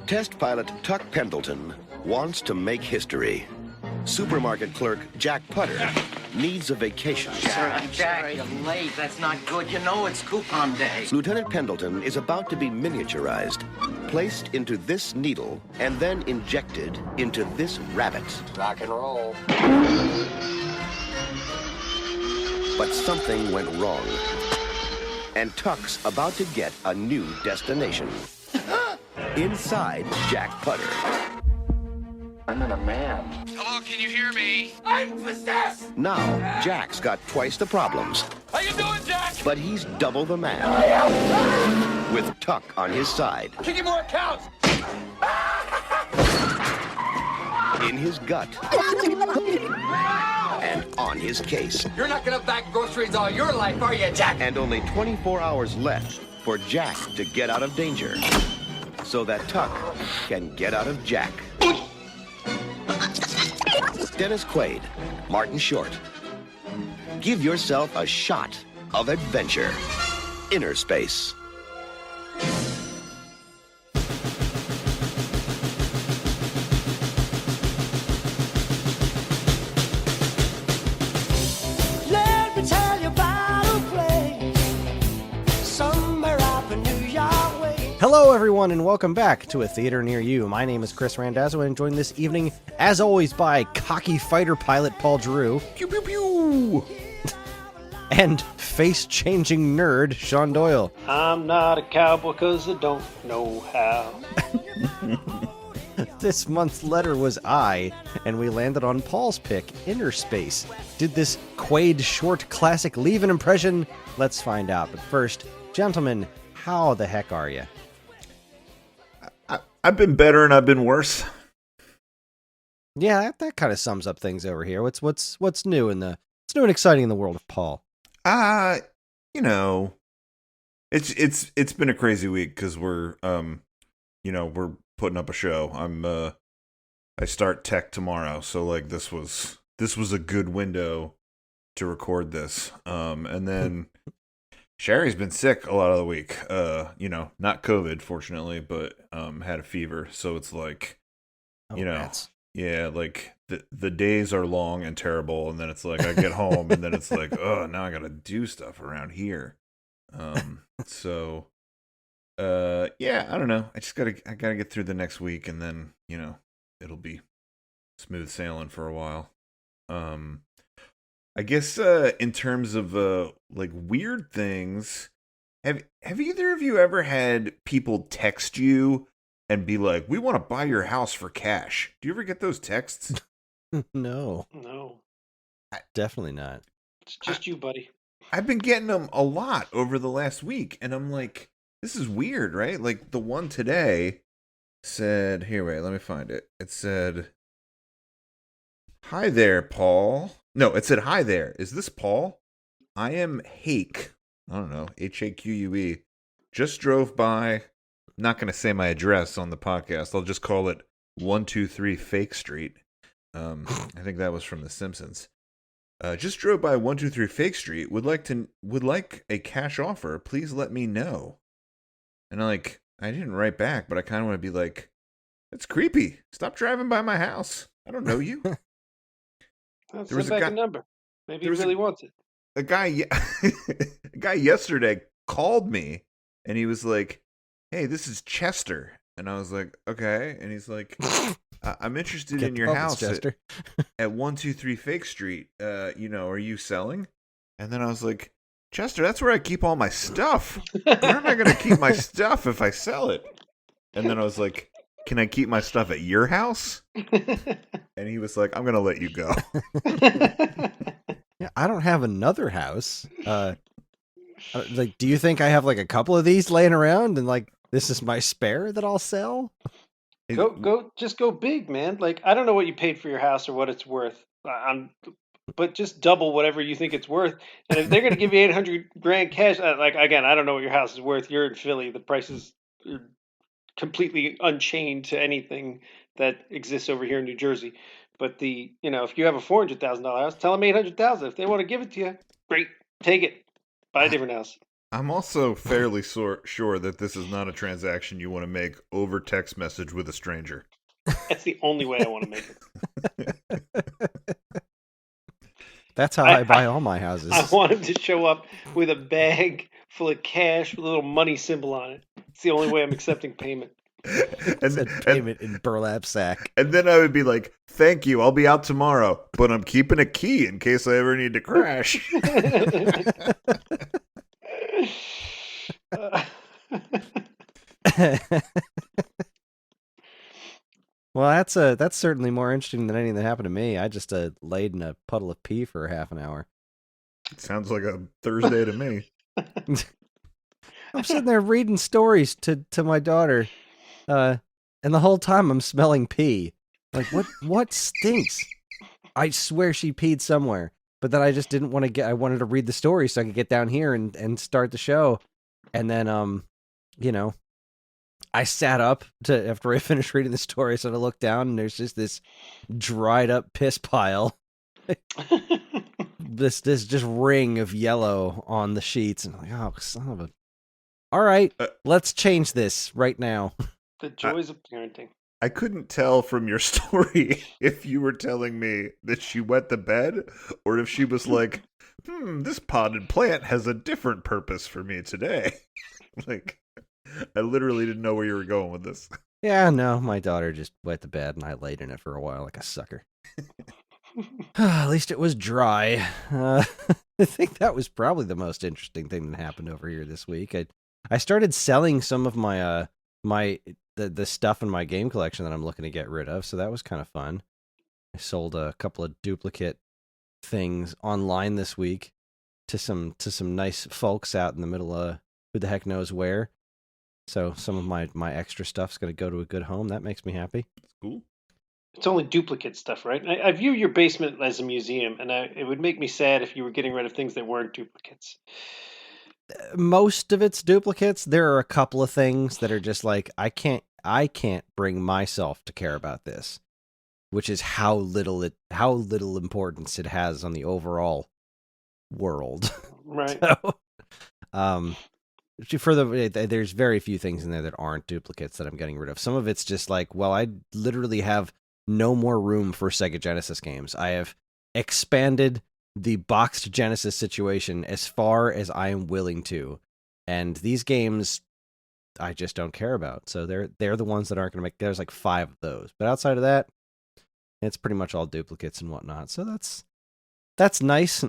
Test pilot Tuck Pendleton wants to make history. Supermarket clerk Jack Putter needs a vacation. Jack, you're late. That's not good. You know it's coupon day. Lieutenant Pendleton is about to be miniaturized, placed into this needle, and then injected into this rabbit. Rock and roll. But something went wrong. And Tuck's about to get a new destination. Inside Jack Putter. I'm in a man. Hello, can you hear me? I'm possessed! Now, Jack's got twice the problems. How you doing, Jack? But he's double the man. With Tuck on his side. Kicking more accounts! In his gut. And on his case. You're not gonna bag groceries all your life, are you, Jack? And only 24 hours left for Jack to get out of danger. So that Tuck can get out of Jack. Dennis Quaid, Martin Short. Give yourself a shot of adventure. Innerspace. Let me tell you about a place somewhere up in New York way. Hello, everyone, and welcome back to A Theater Near You. My name is Kris Randazzo, and joined this evening, as always, by cocky fighter pilot Paul Giroux. Pew, pew, pew! And face-changing nerd Sean Doyle. I'm not a cowboy because I don't know how. This month's letter was I, and we landed on Paul's pick, Innerspace. Did this Quaid short classic leave an impression? Let's find out. But first, gentlemen, how the heck are you? I've been better and I've been worse. Yeah, that kind of sums up things over here. What's new and exciting in the world of Paul? You know, it's been a crazy week because we're putting up a show. I start tech tomorrow, so like this was a good window to record this. And then Sherry's been sick a lot of the week. Not COVID, fortunately, but had a fever. So it's like, Rats. yeah, like the days are long and terrible, and then it's like I get home, and then it's like, oh, now I gotta do stuff around here. Yeah, I don't know. I gotta get through the next week, and then it'll be smooth sailing for a while. I guess in terms of like weird things, have either of you ever had people text you and be like, "We want to buy your house for cash"? Do you ever get those texts? No, definitely not. It's just you, buddy. I've been getting them a lot over the last week, and I'm like, this is weird, right? Like the one today said, here, wait, let me find it. It said, "Hi there, Paul." No, it said, "Hi there. Is this Paul? I am Hake." I don't know, Haque. Just drove by. Not going to say my address on the podcast. I'll just call it 123 Fake Street. I think that was from The Simpsons. Just drove by 123 Fake Street. Would like a cash offer. Please let me know. And I didn't write back, but I kind of want to be like, that's creepy. Stop driving by my house. I don't know you. Send back a number. Maybe he really wants it. A guy yesterday called me, and he was like, "Hey, this is Chester," and I was like, "Okay," and he's like, "I'm interested in your house Chester. at 123 Fake Street. Are you selling?" And then I was like, "Chester, that's where I keep all my stuff. Where am I going to keep my stuff if I sell it?" And then I was like, "Can I keep my stuff at your house?" And he was like, "I'm going to let you go." Yeah, I don't have another house. Do you think I have like a couple of these laying around and like this is my spare that I'll sell? Just go big, man. Like, I don't know what you paid for your house or what it's worth. But just double whatever you think it's worth. And if they're going to give you $800,000 cash, again, I don't know what your house is worth. You're in Philly. The prices are completely unchained to anything that exists over here in New Jersey. But if you have a $400,000 house, tell them $800,000. If they want to give it to you, great, take it, buy a different house. I'm also fairly sure that this is not a transaction you want to make over text message with a stranger. That's the only way I want to make it. That's how I buy all my houses. I want him to show up with a bag full of cash with a little money symbol on it. It's the only way I'm accepting payment. And payment in burlap sack. And then I would be like, thank you, I'll be out tomorrow, but I'm keeping a key in case I ever need to crash. Well, that's certainly more interesting than anything that happened to me. I just laid in a puddle of pee for half an hour. Sounds like a Thursday to me. I'm sitting there reading stories to my daughter, and the whole time I'm smelling pee. Like, what stinks? I swear she peed somewhere, but then I just didn't want to I wanted to read the story so I could get down here and start the show. And then, I sat up after I finished reading the story, so I looked down and there's just this dried up piss pile. this just ring of yellow on the sheets, and I'm like, oh, son of a... All right, let's change this right now. The joys of parenting. I couldn't tell from your story if you were telling me that she wet the bed or if she was like, this potted plant has a different purpose for me today. Like, I literally didn't know where you were going with this. Yeah, no, my daughter just wet the bed and I laid in it for a while like a sucker. At least it was dry. I think that was probably the most interesting thing that happened over here this week. I started selling some of my the stuff in my game collection that I'm looking to get rid of, so that was kind of fun. I sold a couple of duplicate things online this week to some nice folks out in the middle of who the heck knows where. So some of my extra stuff's going to go to a good home. That makes me happy. That's cool. It's only duplicate stuff, right? I view your basement as a museum, and it would make me sad if you were getting rid of things that weren't duplicates. Most of it's duplicates. There are a couple of things that are just like, I can't bring myself to care about this, which is how little importance it has on the overall world. Right. There's very few things in there that aren't duplicates that I'm getting rid of. Some of it's just like, well, I literally have no more room for Sega Genesis games. I have expanded the boxed Genesis situation as far as I am willing to, and these games I just don't care about. So they're the ones that aren't going to make. There's like 5 of those, but outside of that, it's pretty much all duplicates and whatnot. So that's nice.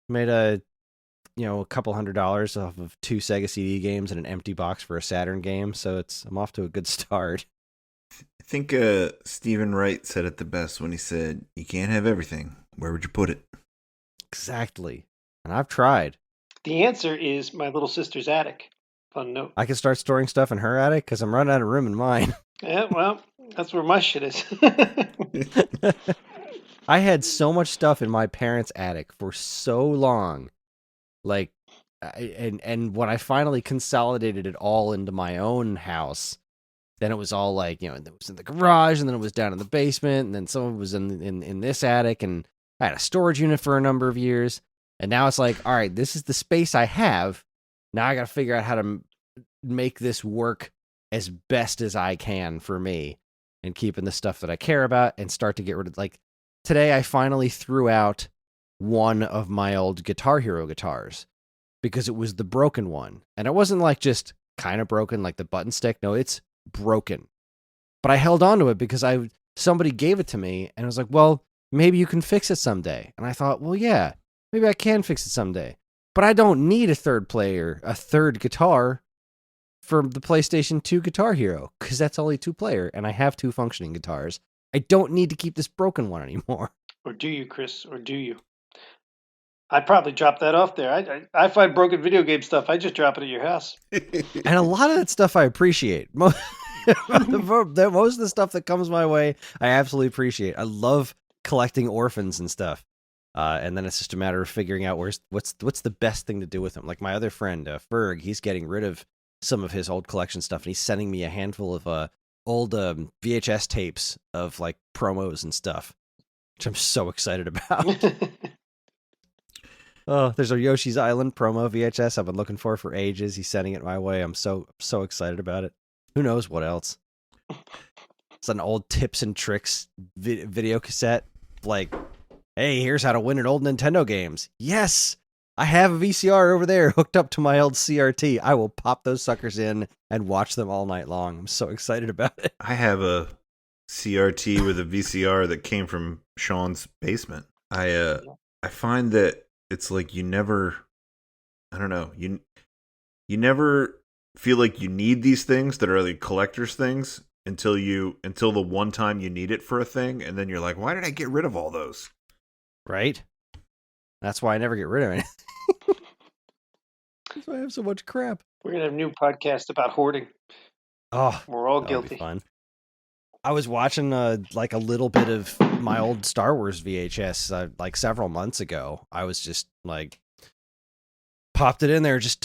Made a couple $100 off of 2 Sega CD games and an empty box for a Saturn game. So I'm off to a good start. I think Stephen Wright said it the best when he said, "You can't have everything. Where would you put it?" Exactly. And I've tried. The answer is my little sister's attic. Fun note. I can start storing stuff in her attic because I'm running out of room in mine. Yeah, well, that's where my shit is. I had so much stuff in my parents' attic for so long. Like, and when I finally consolidated it all into my own house, then it was all like, it was in the garage, and then it was down in the basement, and then some of it was in this attic, and I had a storage unit for a number of years, and now it's like, all right, this is the space I have. Now I got to figure out how to make this work as best as I can for me, and keeping the stuff that I care about, and start to get rid of, like, today I finally threw out one of my old Guitar Hero guitars because it was the broken one. And it wasn't like just kind of broken, like the button stick. No, it's broken. But I held on to it because somebody gave it to me, and I was like, well, maybe you can fix it someday. And I thought, well, yeah, maybe I can fix it someday. But I don't need a third guitar for the PlayStation 2 Guitar Hero, because that's only 2-player, and I have 2 functioning guitars. I don't need to keep this broken one anymore. Or do you, Chris? Or do you? I'd probably drop that off there. I find broken video game stuff. I just drop it at your house. And a lot of that stuff I appreciate. Most of the stuff that comes my way, I absolutely appreciate. I love collecting orphans and stuff. And then it's just a matter of figuring out what's the best thing to do with them. Like my other friend, Ferg, he's getting rid of some of his old collection stuff, and he's sending me a handful of old VHS tapes of like promos and stuff, which I'm so excited about. Oh, there's a Yoshi's Island promo VHS I've been looking for ages. He's sending it my way. I'm so excited about it. Who knows what else? It's an old tips and tricks video cassette. Like, hey, here's how to win at old Nintendo games. Yes, I have a VCR over there hooked up to my old CRT. I will pop those suckers in and watch them all night long. I'm so excited about it. I have a CRT with a VCR that came from Sean's basement. I find that it's like you never, I don't know, you never feel like you need these things that are like collector's things until the one time you need it for a thing, and then you're like, why did I get rid of all those? Right? That's why I never get rid of anything. That's why I have so much crap. We're gonna have a new podcast about hoarding. Oh, We're all that'll be guilty. fun. I was watching like a little bit of my old Star Wars VHS like several months ago. I was just like popped it in there just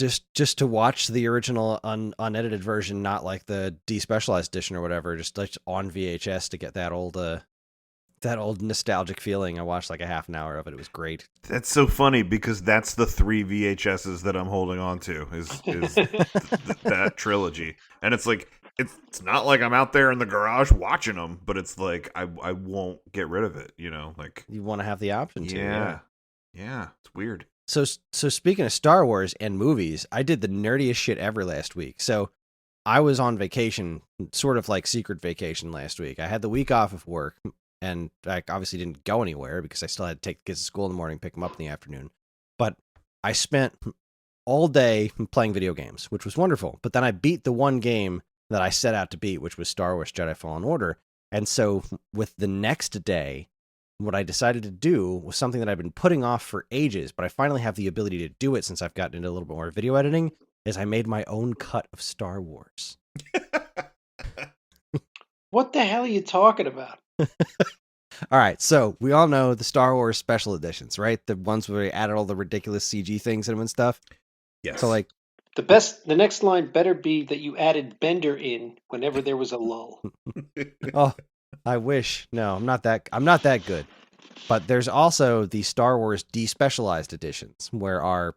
to watch the original unedited version, not like the despecialized edition or whatever. Just like on VHS to get that old nostalgic feeling. I watched like a half an hour of it. It was great. That's so funny because that's the 3 VHSs that I'm holding on to is that trilogy, and it's like it's not like I'm out there in the garage watching them, but it's like I won't get rid of it. You know, like You want to have the option to. yeah, it's weird. So speaking of Star Wars and movies, I did the nerdiest shit ever last week. So I was on vacation, sort of like secret vacation last week. I had the week off of work, and I obviously didn't go anywhere because I still had to take the kids to school in the morning, pick them up in the afternoon. But I spent all day playing video games, which was wonderful. But then I beat the one game that I set out to beat, which was Star Wars Jedi Fallen Order. And so with the next day, what I decided to do was something that I've been putting off for ages, but I finally have the ability to do it since I've gotten into a little bit more video editing, is I made my own cut of Star Wars. What the hell are you talking about? All right, so we all know the Star Wars special editions, right? The ones where we added all the ridiculous CG things in them and stuff. Yes. So like, The next line better be that you added Bender in whenever there was a lull. oh, I wish. No, I'm not that good. But there's also the Star Wars despecialized editions where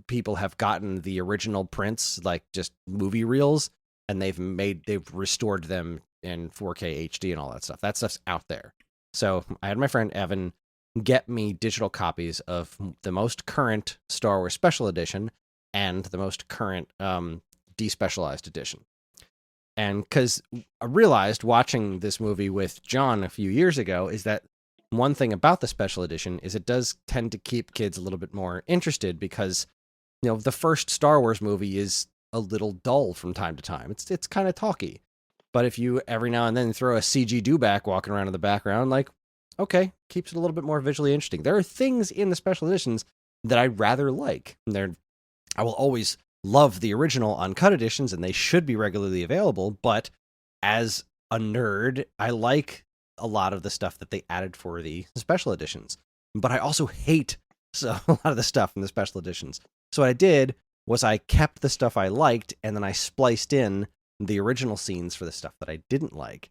people have gotten the original prints, like just movie reels, and they've restored them in 4K HD and all that stuff. That stuff's out there. So I had my friend Evan get me digital copies of the most current Star Wars Special Edition and the most current despecialized edition. And because I realized watching this movie with John a few years ago is that one thing about the special edition is it does tend to keep kids a little bit more interested because, the first Star Wars movie is a little dull from time to time. It's kind of talky. But if you every now and then throw a CG dewback walking around in the background, like, okay, keeps it a little bit more visually interesting. There are things in the special editions that I rather like. I will always love the original uncut editions, and they should be regularly available, but as a nerd, I like a lot of the stuff that they added for the special editions. But I also hate a lot of the stuff in the special editions. So what I did was I kept the stuff I liked, and then I spliced in the original scenes for the stuff that I didn't like.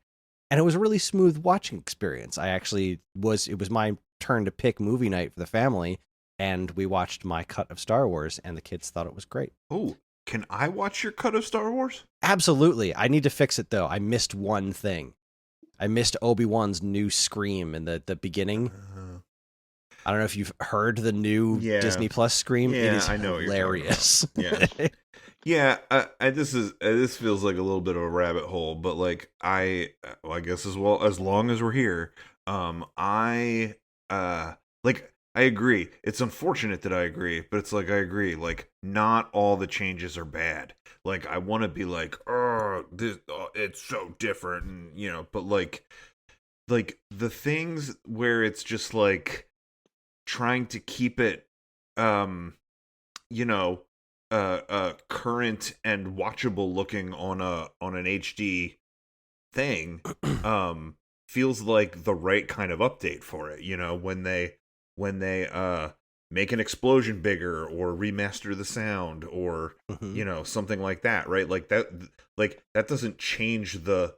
And it was a really smooth watching experience. It was my turn to pick movie night for the family, and we watched my cut of Star Wars, and the kids thought it was great. Oh, can I watch your cut of Star Wars? Absolutely. I need to fix it, though. I missed one thing. I missed Obi-Wan's new scream in the beginning. I don't know if you've heard the new Disney Plus scream. Yeah, It is I know what you're talking hilarious. Yeah. Yeah, this feels like a little bit of a rabbit hole, but like I guess as long as we're here, I agree. It's unfortunate that I agree, but it's like I agree. Like not all the changes are bad. Like I want to be like, it's so different, and but like the things where it's just like trying to keep it, current and watchable looking on an HD thing, feels like the right kind of update for it. When they make an explosion bigger or remaster the sound or something like that, right? Like that doesn't change the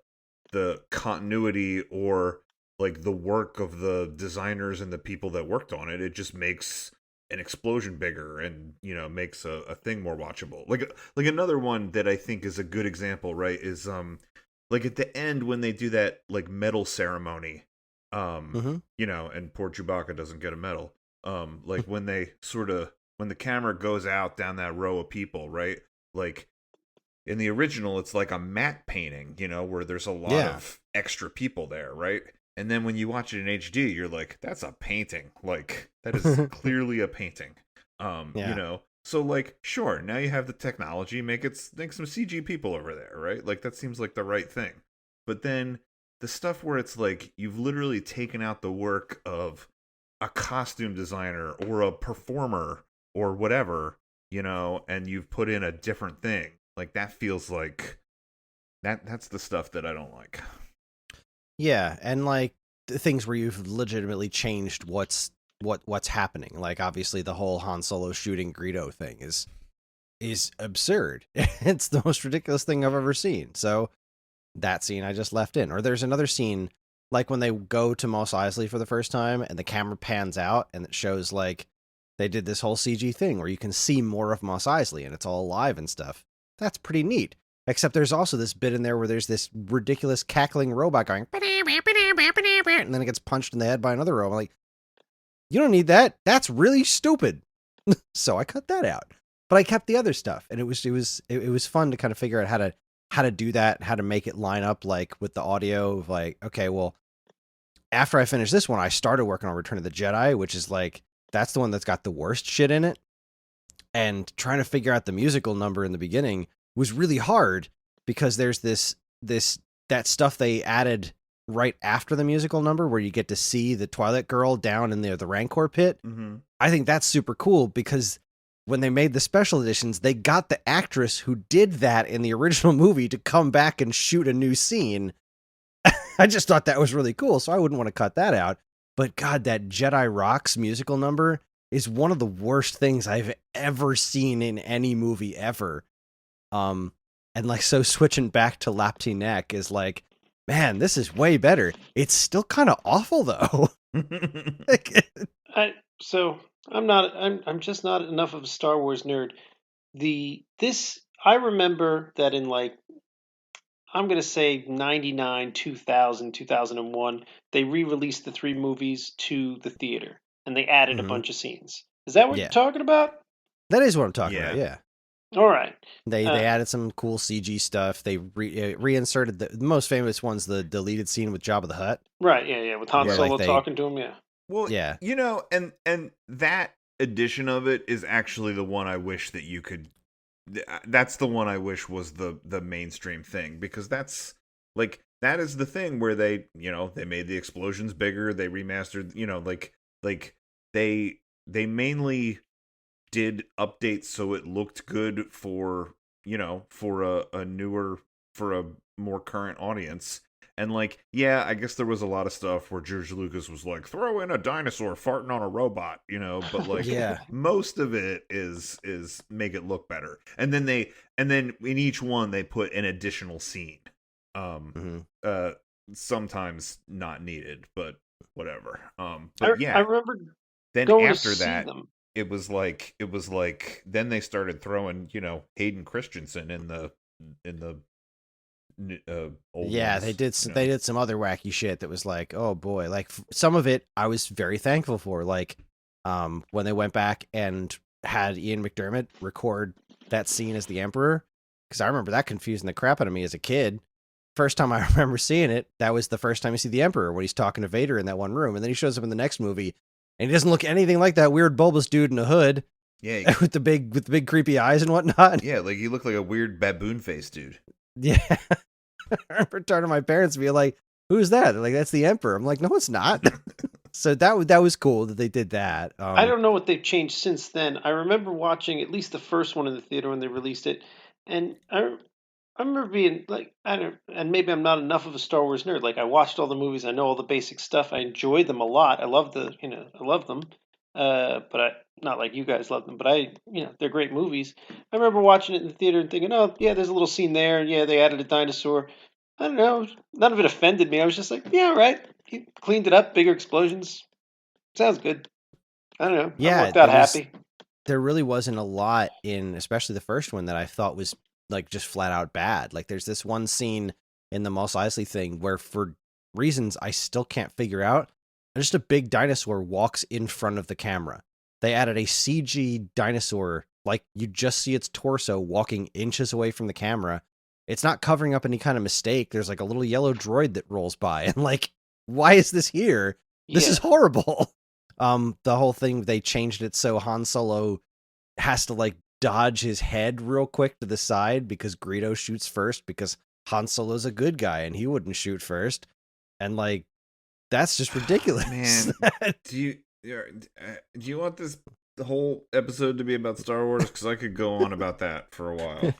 continuity or like the work of the designers and the people that worked on it. It just makes an explosion bigger and, you know, makes a thing more watchable. Like another one that I think is a good example, right, is like at the end when they do that like medal ceremony, you know, and poor Chewbacca doesn't get a medal. Like when they when the camera goes out down that row of people, right? Like in the original, it's like a matte painting, you know, where there's a lot of extra people there, right? And then when you watch it in HD, you're like, that's a painting. Like, that is clearly a painting. You know? So, like, sure, now you have the technology, make some CG people over there, right? Like, that seems like the right thing. But then the stuff where it's like, you've literally taken out the work of a costume designer or a performer or whatever, you know, and you've put in a different thing. Like, that feels like that's the stuff that I don't like. Yeah, and like the things where you've legitimately changed what's happening. Like obviously the whole Han Solo shooting Greedo thing is absurd. It's the most ridiculous thing I've ever seen. So that scene I just left in. Or there's another scene like when they go to Mos Eisley for the first time and the camera pans out and it shows like they did this whole CG thing where you can see more of Mos Eisley and it's all alive and stuff. That's pretty neat. Except there's also this bit in there where there's this ridiculous cackling robot going, and then it gets punched in the head by another robot. I'm like, you don't need that. That's really stupid. So I cut that out. But I kept the other stuff, and it was fun to kind of figure out how to do that, how to make it line up like with the audio of like, okay, well, after I finished this one, I started working on Return of the Jedi, which is like that's the one that's got the worst shit in it. And trying to figure out the musical number in the beginning was really hard because there's that stuff they added right after the musical number where you get to see the Twilight Girl down in the Rancor pit. Mm-hmm. I think that's super cool because when they made the special editions, they got the actress who did that in the original movie to come back and shoot a new scene. I just thought that was really cool, so I wouldn't want to cut that out. But God, that Jedi Rocks musical number is one of the worst things I've ever seen in any movie ever. And like, so switching back to Lapti Nek is like, man, this is way better. It's still kind of awful though. I'm just not enough of a Star Wars nerd. I remember that in like, I'm going to say 99, 2000, 2001, they re-released the 3 movies to the theater and they added a bunch of scenes. Is that what you're talking about? That is what I'm talking about. Yeah. All right. They added some cool CG stuff. They reinserted the most famous one's the deleted scene with Jabba the Hutt. Right. Yeah. With Han Solo talking to him. Yeah. Well, yeah. You know, and that edition of it is actually the one I wish that you could. That's the one I wish was the mainstream thing because that's like that is the thing where they made the explosions bigger. They remastered. Like they mainly did updates so it looked good for a more current audience. And like, yeah, I guess there was a lot of stuff where George Lucas was like, throw in a dinosaur farting on a robot, but like most of it is make it look better. And then in each one they put an additional scene. Sometimes not needed, but whatever. But I remember then after that it was like then they started throwing Hayden Christensen in the old ones, they did some other wacky shit that was like, oh boy, like some of it I was very thankful for, like when they went back and had Ian McDermott record that scene as the Emperor, because I remember that confusing the crap out of me as a kid. First time I remember seeing it, that was the first time you see the Emperor when he's talking to Vader in that one room, and then he shows up in the next movie and he doesn't look anything like that weird bulbous dude in a hood. Yeah, with the big creepy eyes and whatnot. Yeah, like he looked like a weird baboon face dude. Yeah. I remember turning to my parents and being like, who's that? They're like, that's the Emperor. I'm like, no, it's not. So that was cool that they did that. I don't know what they've changed since then. I remember watching at least the first one in the theater when they released it. And I remember being like, and maybe I'm not enough of a Star Wars nerd. Like I watched all the movies. I know all the basic stuff. I enjoyed them a lot. I love them. But not like you guys love them, but they're great movies. I remember watching it in the theater and thinking, oh, yeah, there's a little scene there. Yeah, they added a dinosaur. I don't know. None of it offended me. I was just like, yeah, all right. he cleaned it up, bigger explosions. Sounds good. I don't know. Yeah, I walked out happy. There really wasn't a lot in, especially the first one, that I thought was like just flat out bad. Like there's this one scene in the Mos Eisley thing where, for reasons I still can't figure out, just a big dinosaur walks in front of the camera. They added a CG dinosaur, like you just see its torso walking inches away from the camera. It's not covering up any kind of mistake. There's like a little yellow droid that rolls by, and like, why is this here? This is horrible. The whole thing, they changed it so Han Solo has to like dodge his head real quick to the side because Greedo shoots first because Han Solo's a good guy and he wouldn't shoot first. And like, that's just ridiculous. Man, do you want the whole episode to be about Star Wars? Because I could go on about that for a while.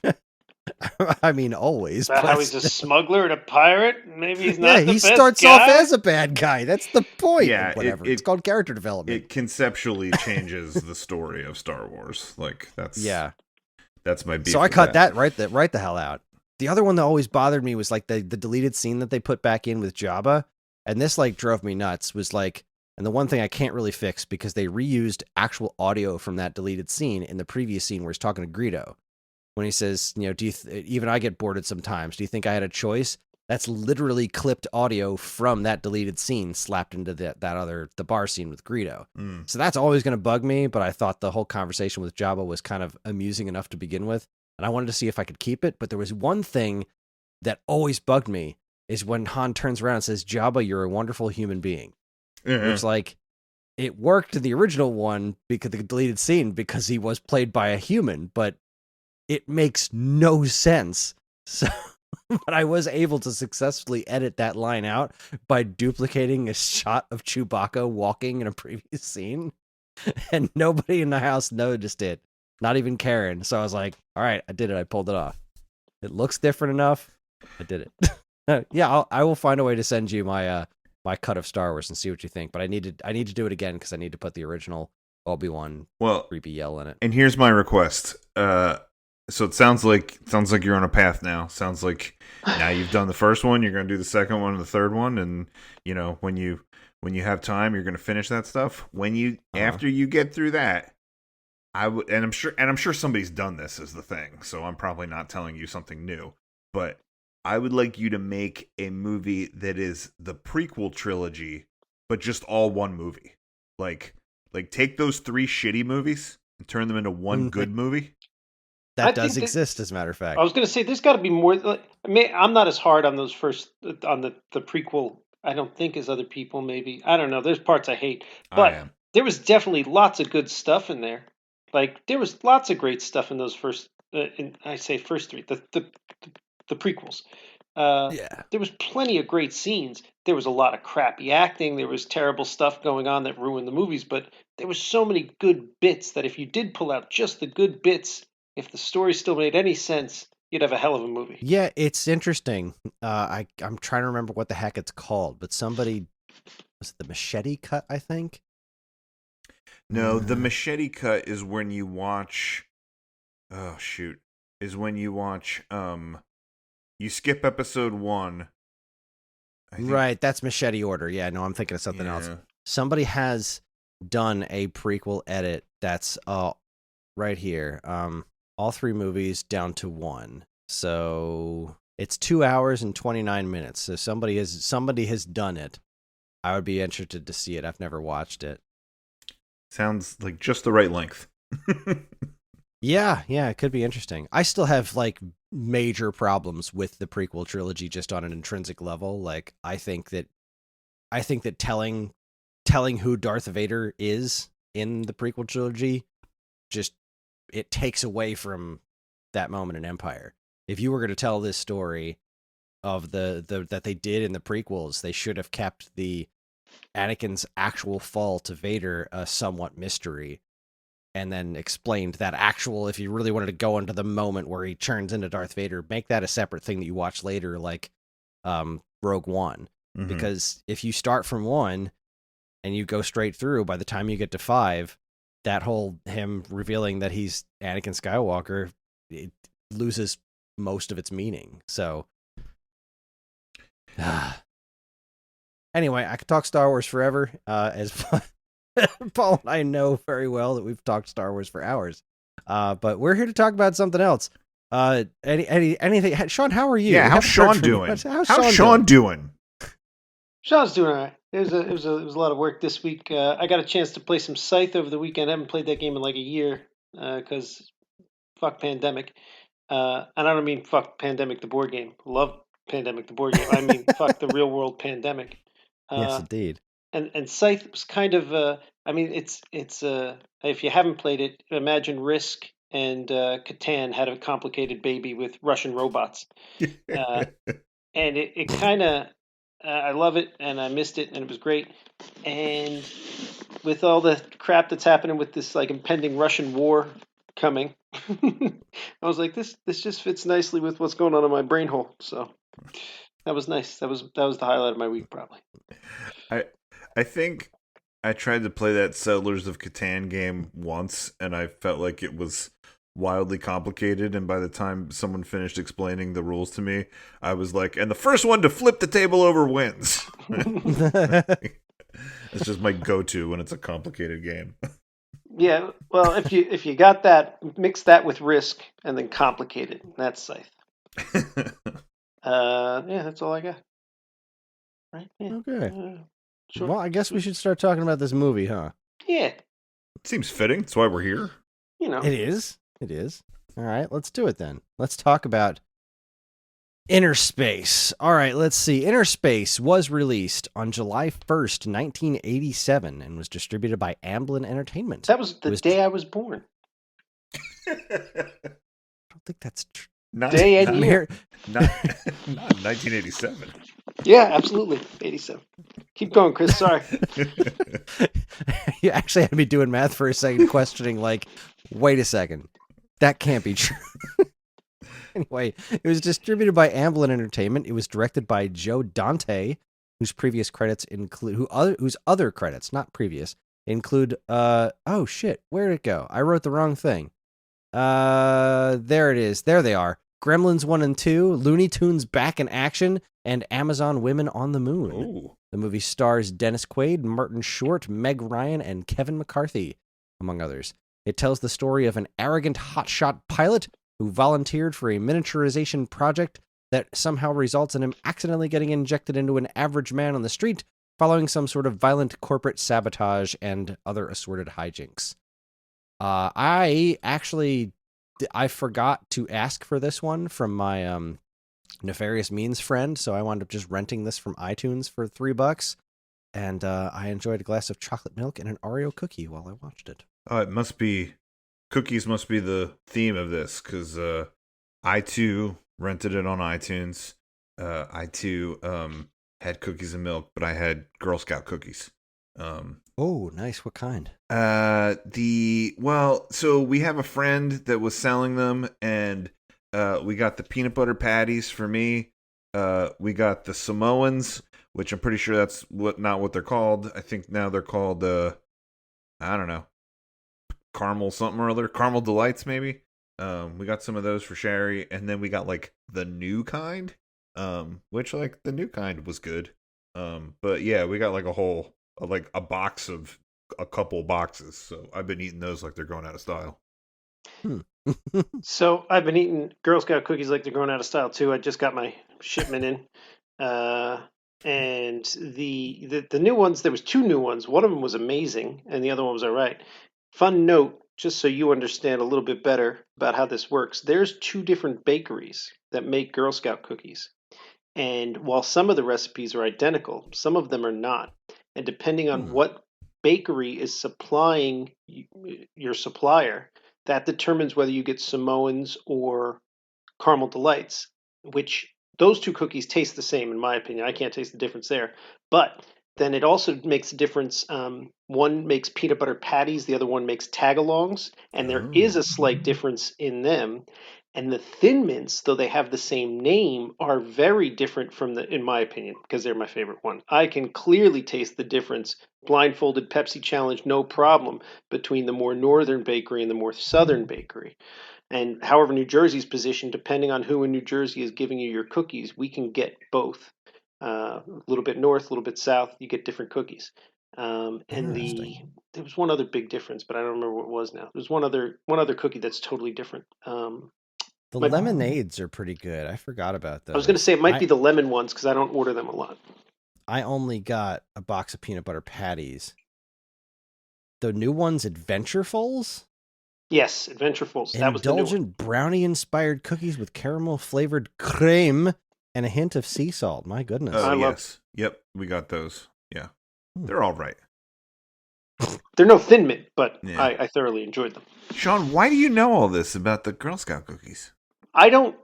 I mean, always. About how he's a smuggler and a pirate? Maybe he's not the he best starts guy? off as a bad guy. That's the point. Yeah, Whatever. It's called character development. It conceptually changes the story of Star Wars. Like that's my beef. So I with cut that right the hell out. The other one that always bothered me was like the deleted scene that they put back in with Jabba, and this like drove me nuts. Was like, and the one thing I can't really fix because they reused actual audio from that deleted scene in the previous scene where he's talking to Greedo. When he says, you know, even I get bored sometimes. Do you think I had a choice? That's literally clipped audio from that deleted scene slapped into the bar scene with Greedo. So that's always going to bug me, but I thought the whole conversation with Jabba was kind of amusing enough to begin with, and I wanted to see if I could keep it. But there was one thing that always bugged me, is when Han turns around and says, Jabba, you're a wonderful human being. Which, like, it worked in the original one, because the deleted scene, because he was played by a human, but it makes no sense. So, but I was able to successfully edit that line out by duplicating a shot of Chewbacca walking in a previous scene, and nobody in the house noticed it, not even Karen. So I was like, all right, I did it. I pulled it off. It looks different enough. I did it. Yeah, I will find a way to send you my my cut of Star Wars and see what you think. But I need to do it again because I need to put the original Obi-Wan creepy yell in it. And here's my request. So it sounds like you're on a path now. Sounds like now you've done the first one, you're going to do the second one and the third one, and you know when you have time, you're going to finish that stuff. After you get through that, I would, and I'm sure somebody's done this as the thing, so I'm probably not telling you something new, but I would like you to make a movie that is the prequel trilogy, but just all one movie. Like take those 3 shitty movies and turn them into one good movie. That does exist, as a matter of fact. I was going to say, there's got to be more. I'm not as hard on those on the prequel, I don't think, as other people, maybe. I don't know. There's parts I hate. But there was definitely lots of good stuff in there. Like, there was lots of great stuff in those first 3, the prequels. There was plenty of great scenes. There was a lot of crappy acting. There was terrible stuff going on that ruined the movies. But there was so many good bits that if you did pull out just the good bits, if the story still made any sense, you'd have a hell of a movie. Yeah, it's interesting. I'm trying to remember what the heck it's called, but was it the machete cut, I think? No, the machete cut is when you watch. You skip episode 1. Right, that's machete order. Yeah, no, I'm thinking of something else. Somebody has done a prequel edit that's right here. All 3 movies down to 1. So it's 2 hours and 29 minutes. So somebody has done it. I would be interested to see it. I've never watched it. Sounds like just the right length. Yeah, it could be interesting. I still have like major problems with the prequel trilogy just on an intrinsic level. Like I think that telling who Darth Vader is in the prequel trilogy just it takes away from that moment in Empire. If you were going to tell this story of the that they did in the prequels, they should have kept the Anakin's actual fall to Vader a somewhat mystery, and then explained that actual, if you really wanted to go into the moment where he turns into Darth Vader, make that a separate thing that you watch later, like Rogue One. Mm-hmm. Because if you start from 1 and you go straight through, by the time you get to 5, that whole him revealing that he's Anakin Skywalker, it loses most of its meaning. So, Anyway, I could talk Star Wars forever. As Paul and I know very well that we've talked Star Wars for hours. But we're here to talk about something else. Anything? Sean, how are you? Yeah, We how's haven't heard Sean from you. doing? How's Sean doing? Sean's doing all right. It was a lot of work this week. I got a chance to play some Scythe over the weekend. I haven't played that game in like a year because fuck pandemic. And I don't mean fuck pandemic the board game. Love pandemic the board game. I mean fuck the real world pandemic. Yes, Uh, indeed. and Scythe was kind of I mean it's if you haven't played it, imagine Risk and Catan had a complicated baby with Russian robots. Uh, and it kind of I love it and I missed it and it was great. And with all the crap that's happening with this like impending Russian war coming, I was like, this just fits nicely with what's going on in my brain hole. So that was nice. That was the highlight of my week, probably. I think I tried to play that Settlers of Catan game once, and I felt like it was wildly complicated. And by the time someone finished explaining the rules to me, I was like, "And the first one to flip the table over wins." It's just my go-to when it's a complicated game. Yeah, well, if you got that, mix that with Risk and then complicate it. That's Scythe. Yeah, that's all I got. Right? Yeah. Okay. Sure. Well, I guess we should start talking about this movie, huh? Yeah, Seems fitting. That's why we're here. you know. It is. It is. All right, let's do it then. Let's talk about Innerspace. All right, let's see. Innerspace was released on July 1st, 1987, and was distributed by Amblin Entertainment. That was the day I was born. I don't think that's true. Day and year. Not 1987. Yeah, absolutely. 87. Keep going, Chris. Sorry. You actually had me doing math for a second, questioning, like, wait a second. That can't be true. Anyway, it was distributed by Amblin Entertainment. It was directed by Joe Dante, whose previous credits include whose other credits, not previous, include oh shit, where'd it go? I wrote the wrong thing. There it is. There they are. Gremlins 1 and 2, Looney Tunes Back in Action, and Amazon Women on the Moon. Ooh. The movie stars Dennis Quaid, Martin Short, Meg Ryan, and Kevin McCarthy, among others. It tells the story of an arrogant hotshot pilot who volunteered for a miniaturization project that somehow results in him accidentally getting injected into an average man on the street following some sort of violent corporate sabotage and other assorted hijinks. I forgot to ask for this one from my Nefarious Means friend, so I wound up just renting this from iTunes for $3, and I enjoyed a glass of chocolate milk and an Oreo cookie while I watched it. It must be cookies. Must be the theme of this because I too rented it on iTunes. I too had cookies and milk, but I had Girl Scout cookies. Oh, nice. What kind? So we have a friend that was selling them, and we got the peanut butter patties for me. We got the Samoans, which I'm pretty sure that's not what they're called. I think now they're called I don't know, caramel something or other, caramel delights maybe. We got some of those for Sherry, and then we got like the new kind, which like the new kind was good. But yeah, we got like a box of a couple boxes. So I've been eating those like they're going out of style. So I've been eating Girl Scout cookies like they're going out of style too. I just got my shipment in. And the new ones, there was 2 new ones. One of them was amazing and the other one was all right. Fun note, just so you understand a little bit better about how this works. There's 2 different bakeries that make Girl Scout cookies. And while some of the recipes are identical, some of them are not. And depending on what bakery is supplying your supplier, that determines whether you get Samoans or Caramel Delights, which those 2 cookies taste the same, in my opinion. I can't taste the difference there. But then it also makes a difference. One makes peanut butter patties, the other one makes tagalongs, and there is a slight difference in them. And the Thin Mints, though they have the same name, are very different from in my opinion, because they're my favorite one. I can clearly taste the difference, blindfolded Pepsi challenge, no problem, between the more northern bakery and the more southern bakery. And however New Jersey's positioned, depending on who in New Jersey is giving you your cookies, we can get both. A little bit north, a little bit south, you get different cookies. And Interesting. there was one other big difference, but I don't remember what it was now. There's one other cookie that's totally different. The Might- lemonades are pretty good. I forgot about those. I was going to say it might be the lemon ones because I don't order them a lot. I only got a box of peanut butter patties. The new ones, Adventurefuls? Yes, Adventurefuls. That was the new one. Indulgent brownie-inspired cookies with caramel-flavored creme and a hint of sea salt. My goodness. Oh, I love- yes. Yep, we got those. Yeah. Hmm. They're all right. They're no Thin Mint, but Yeah. I thoroughly enjoyed them. Sean, why do you know all this about the Girl Scout cookies? I don't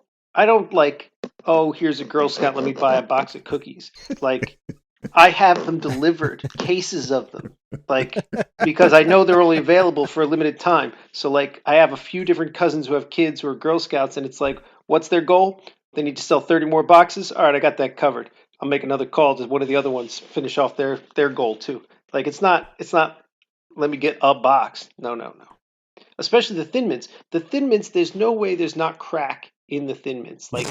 like, oh, here's a Girl Scout, let me buy a box of cookies. Like, I have them delivered, cases of them, like, because I know they're only available for a limited time. So, like, I have a few different cousins who have kids who are Girl Scouts, and it's like, what's their goal? They need to sell 30 more boxes. All right, I got that covered. I'll make another call to one of the other ones, finish off their goal too. Like, it's not. Let me get a box. No. Especially the Thin Mints. The Thin Mints, there's no way there's not crack in the Thin Mints. Like,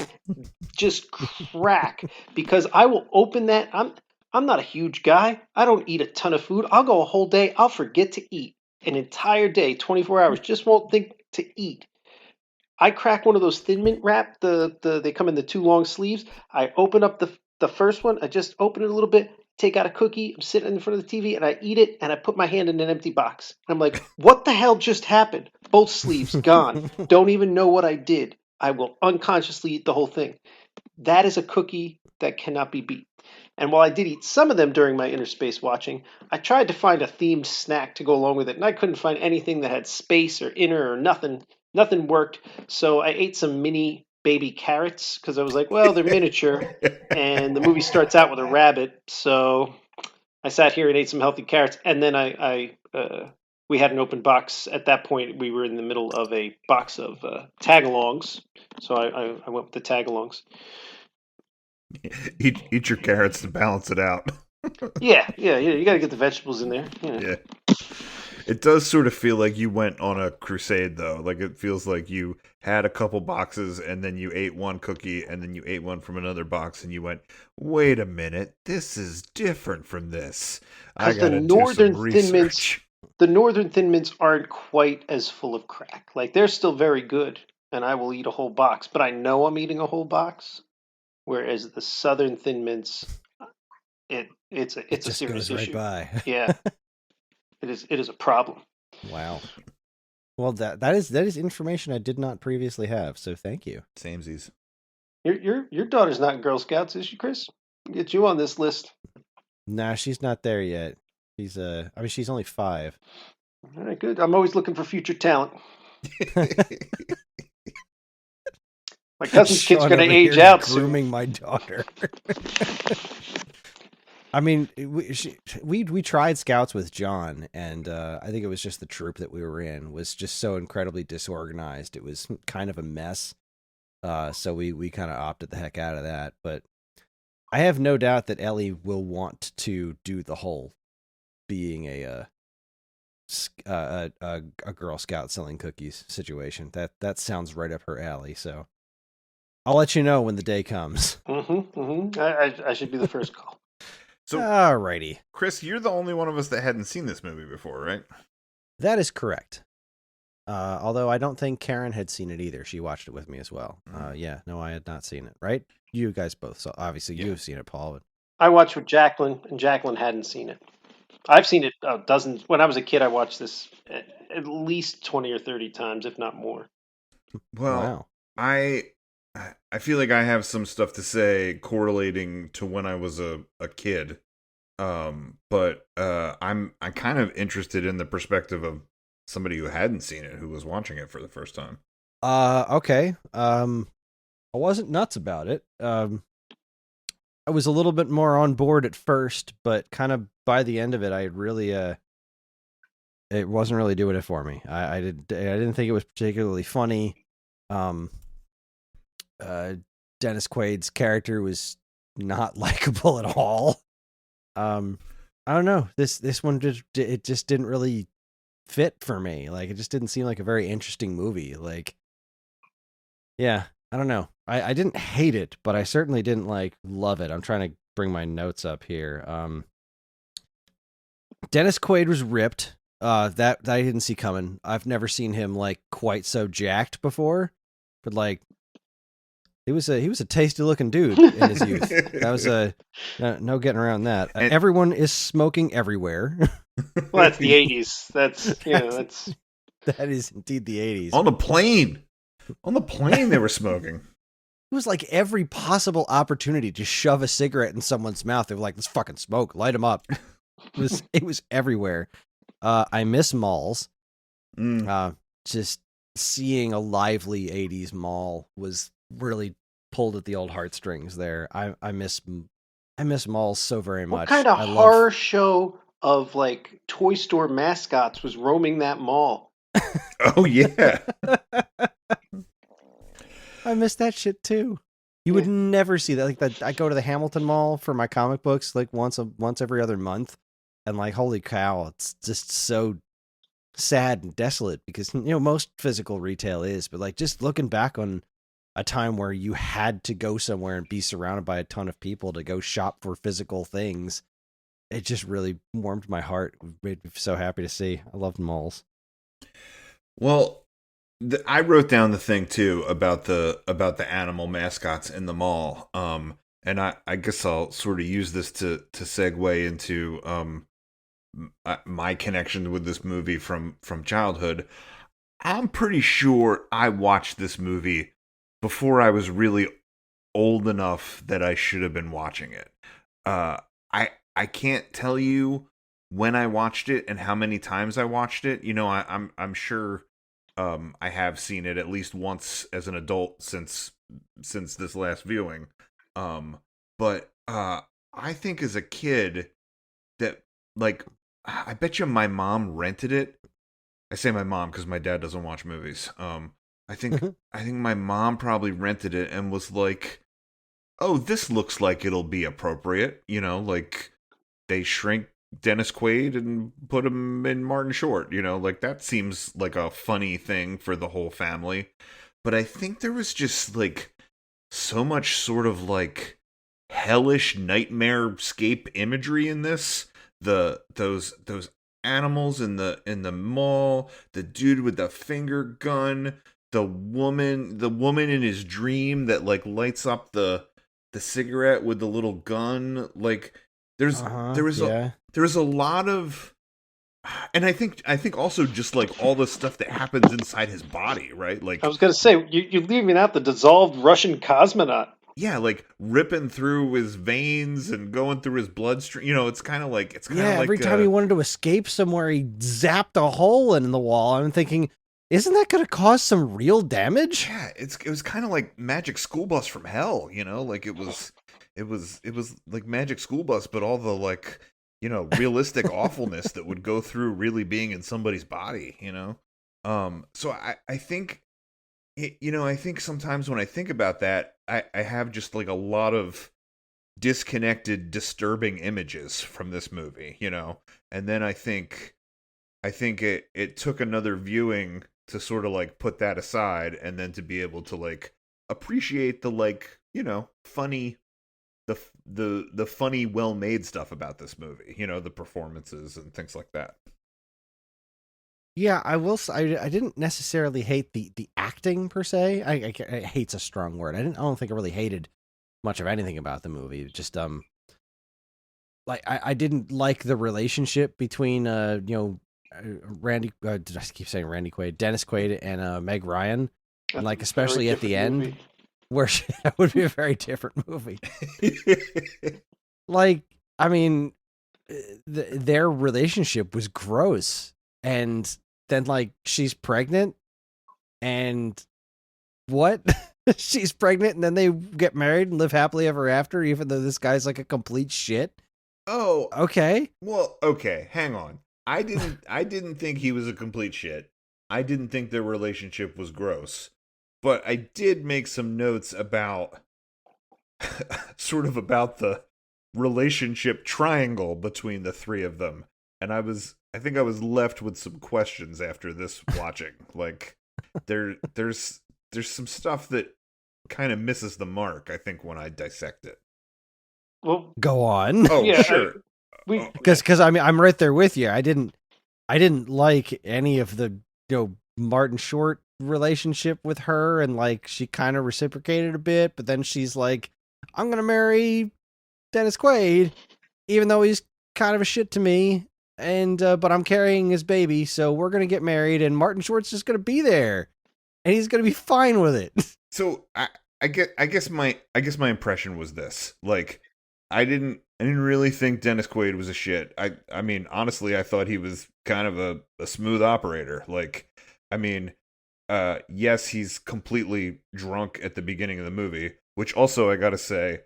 just crack. Because I will open that. I'm not a huge guy. I don't eat a ton of food. I'll go a whole day. I'll forget to eat an entire day, 24 hours. Just won't think to eat. I crack one of those Thin Mint wrap. They come in the 2 long sleeves. I open up the first one. I just open it a little bit. Take out a cookie. I'm sitting in front of the TV and I eat it and I put my hand in an empty box. I'm like, what the hell just happened? Both sleeves gone. Don't even know what I did. I will unconsciously eat the whole thing. That is a cookie that cannot be beat. And while I did eat some of them during my Innerspace watching, I tried to find a themed snack to go along with it, and I couldn't find anything that had space or inner or nothing. Nothing worked. So I ate some mini baby carrots because I was like, well, they're miniature, and the movie starts out with a rabbit. So I sat here and ate some healthy carrots, and then we had an open box. At that point, we were in the middle of a box of tagalongs, so I went with the tagalongs. Eat your carrots to balance it out. Yeah. You got to get the vegetables in there. Yeah. It does sort of feel like you went on a crusade, though. Like, it feels like you had a couple boxes, and then you ate one cookie, and then you ate one from another box, and you went, wait a minute, this is different from this. I gotta do some research. The northern Thin Mints aren't quite as full of crack. Like, they're still very good, and I will eat a whole box, but I know I'm eating a whole box. Whereas the southern Thin Mints, it's a just serious goes right issue. by. Yeah, it is a problem. Wow. Well, that is information I did not previously have. So thank you. Samesies. Your daughter's not in Girl Scouts, is she, Kris? Get you on this list. Nah, she's not there yet. She's she's only 5. All right, good. I'm always looking for future talent. My cousin's kid's Sean going to over age here out soon. grooming my daughter. I mean, we tried Scouts with John, and I think it was just the troop that we were in was just so incredibly disorganized. It was kind of a mess. So we kind of opted the heck out of that. But I have no doubt that Ellie will want to do the whole being a Girl Scout selling cookies situation. That sounds right up her alley. So I'll let you know when the day comes. I should be the first call. So, alrighty. Kris, you're the only one of us that hadn't seen this movie before, right? That is correct. Although I don't think Karen had seen it either. She watched it with me as well. Yeah, no, I had not seen it, right? You guys both saw. Obviously, you've seen it, Paul. But... I watched with Jacqueline, and Jacqueline hadn't seen it. I've seen it dozens. When I was a kid, I watched this at least 20 or 30 times, if not more. Well, wow. I feel like I have some stuff to say correlating to when I was a kid. But I'm kind of interested in the perspective of somebody who hadn't seen it, who was watching it for the first time. Okay. I wasn't nuts about it. I was a little bit more on board at first, but kind of by the end of it, I really it wasn't really doing it for me. I didn't think it was particularly funny. Dennis Quaid's character was not likable at all. I don't know. This one just didn't really fit for me. Like, it just didn't seem like a very interesting movie. Like, yeah, I don't know. I didn't hate it, but I certainly didn't love it. I'm trying to bring my notes up here. Dennis Quaid was ripped. That I didn't see coming. I've never seen him like quite so jacked before, but like he was a tasty looking dude in his youth. That was no getting around that. Everyone is smoking everywhere. Well, that's the 80s. That's that is indeed the 80s. On the plane they were smoking. It was like every possible opportunity to shove a cigarette in someone's mouth. They were like, let's fucking smoke, light them up. It was everywhere. I miss malls. Just seeing a lively 80s mall was really pulled at the old heartstrings there. I miss malls so very much. What kind of horror show of like toy store mascots was roaming that mall? Oh yeah. I miss that shit too. You would never see that. Like that, I go to the Hamilton Mall for my comic books like once every other month, and like holy cow, it's just so sad and desolate because most physical retail is, but like just looking back on a time where you had to go somewhere and be surrounded by a ton of people to go shop for physical things, it just really warmed my heart. It made me so happy to see. I loved malls. Well, I wrote down the thing too about the animal mascots in the mall. And I guess I'll sort of use this to segue into my connection with this movie from childhood. I'm pretty sure I watched this movie before I was really old enough that I should have been watching it. I can't tell you when I watched it and how many times I watched it. I'm sure I have seen it at least once as an adult since this last viewing. But I think as a kid that, like, I bet you my mom rented it. I say my mom because my dad doesn't watch movies. I think my mom probably rented it and was like, "Oh, this looks like it'll be appropriate." Like they shrink Dennis Quaid and put him in Martin Short. Like that seems like a funny thing for the whole family. But I think there was just like so much sort of like hellish nightmare-scape imagery in this. Those animals in the mall, the dude with the finger gun, the woman in his dream that like lights up the cigarette with the little gun. Like there was a lot of, and I think also just like all the stuff that happens inside his body, right? Like I was gonna say, you're leaving out the dissolved Russian cosmonaut. Yeah, like ripping through his veins and going through his bloodstream. It's kind of like every time he wanted to escape somewhere, he zapped a hole in the wall. I'm thinking, isn't that going to cause some real damage? Yeah, it was kind of like Magic School Bus from hell. Like it was like Magic School Bus, but all the like realistic awfulness that would go through really being in somebody's body. So I think. I think sometimes when I think about that, I have just like a lot of disconnected, disturbing images from this movie, and then I think it took another viewing to sort of like put that aside and then to be able to like appreciate the like, funny, the funny, well-made stuff about this movie, the performances and things like that. Yeah, I will say I didn't necessarily hate the acting per se. I hate's a strong word. I don't think I really hated much of anything about the movie. Just like I didn't like the relationship between Randy. Did I keep saying Randy Quaid, Dennis Quaid, and Meg Ryan, and like especially at the end, movie. Where that would be a very different movie. Like, I mean, their relationship was gross. And then, like, she's pregnant, and what? She's pregnant, and then they get married and live happily ever after, even though this guy's like a complete shit. Oh, okay. Well, okay, hang on. I didn't think he was a complete shit. I didn't think their relationship was gross, but I did make some notes about sort of about the relationship triangle between the three of them, and I think I was left with some questions after this watching. Like there's some stuff that kind of misses the mark, I think, when I dissect it. Well, Go on. Oh, yeah, sure. we Because I mean I'm right there with you. I didn't like any of the Martin Short relationship with her, and like she kind of reciprocated a bit, but then she's like, I'm gonna marry Dennis Quaid, even though he's kind of a shit to me, and but I'm carrying his baby, so we're gonna get married, and Martin Short's just gonna be there, and he's gonna be fine with it. So I guess my impression was this. Like, I didn't really think Dennis Quaid was a shit. I mean, honestly, I thought he was kind of a smooth operator. Like, I mean, yes, he's completely drunk at the beginning of the movie, which also I gotta say,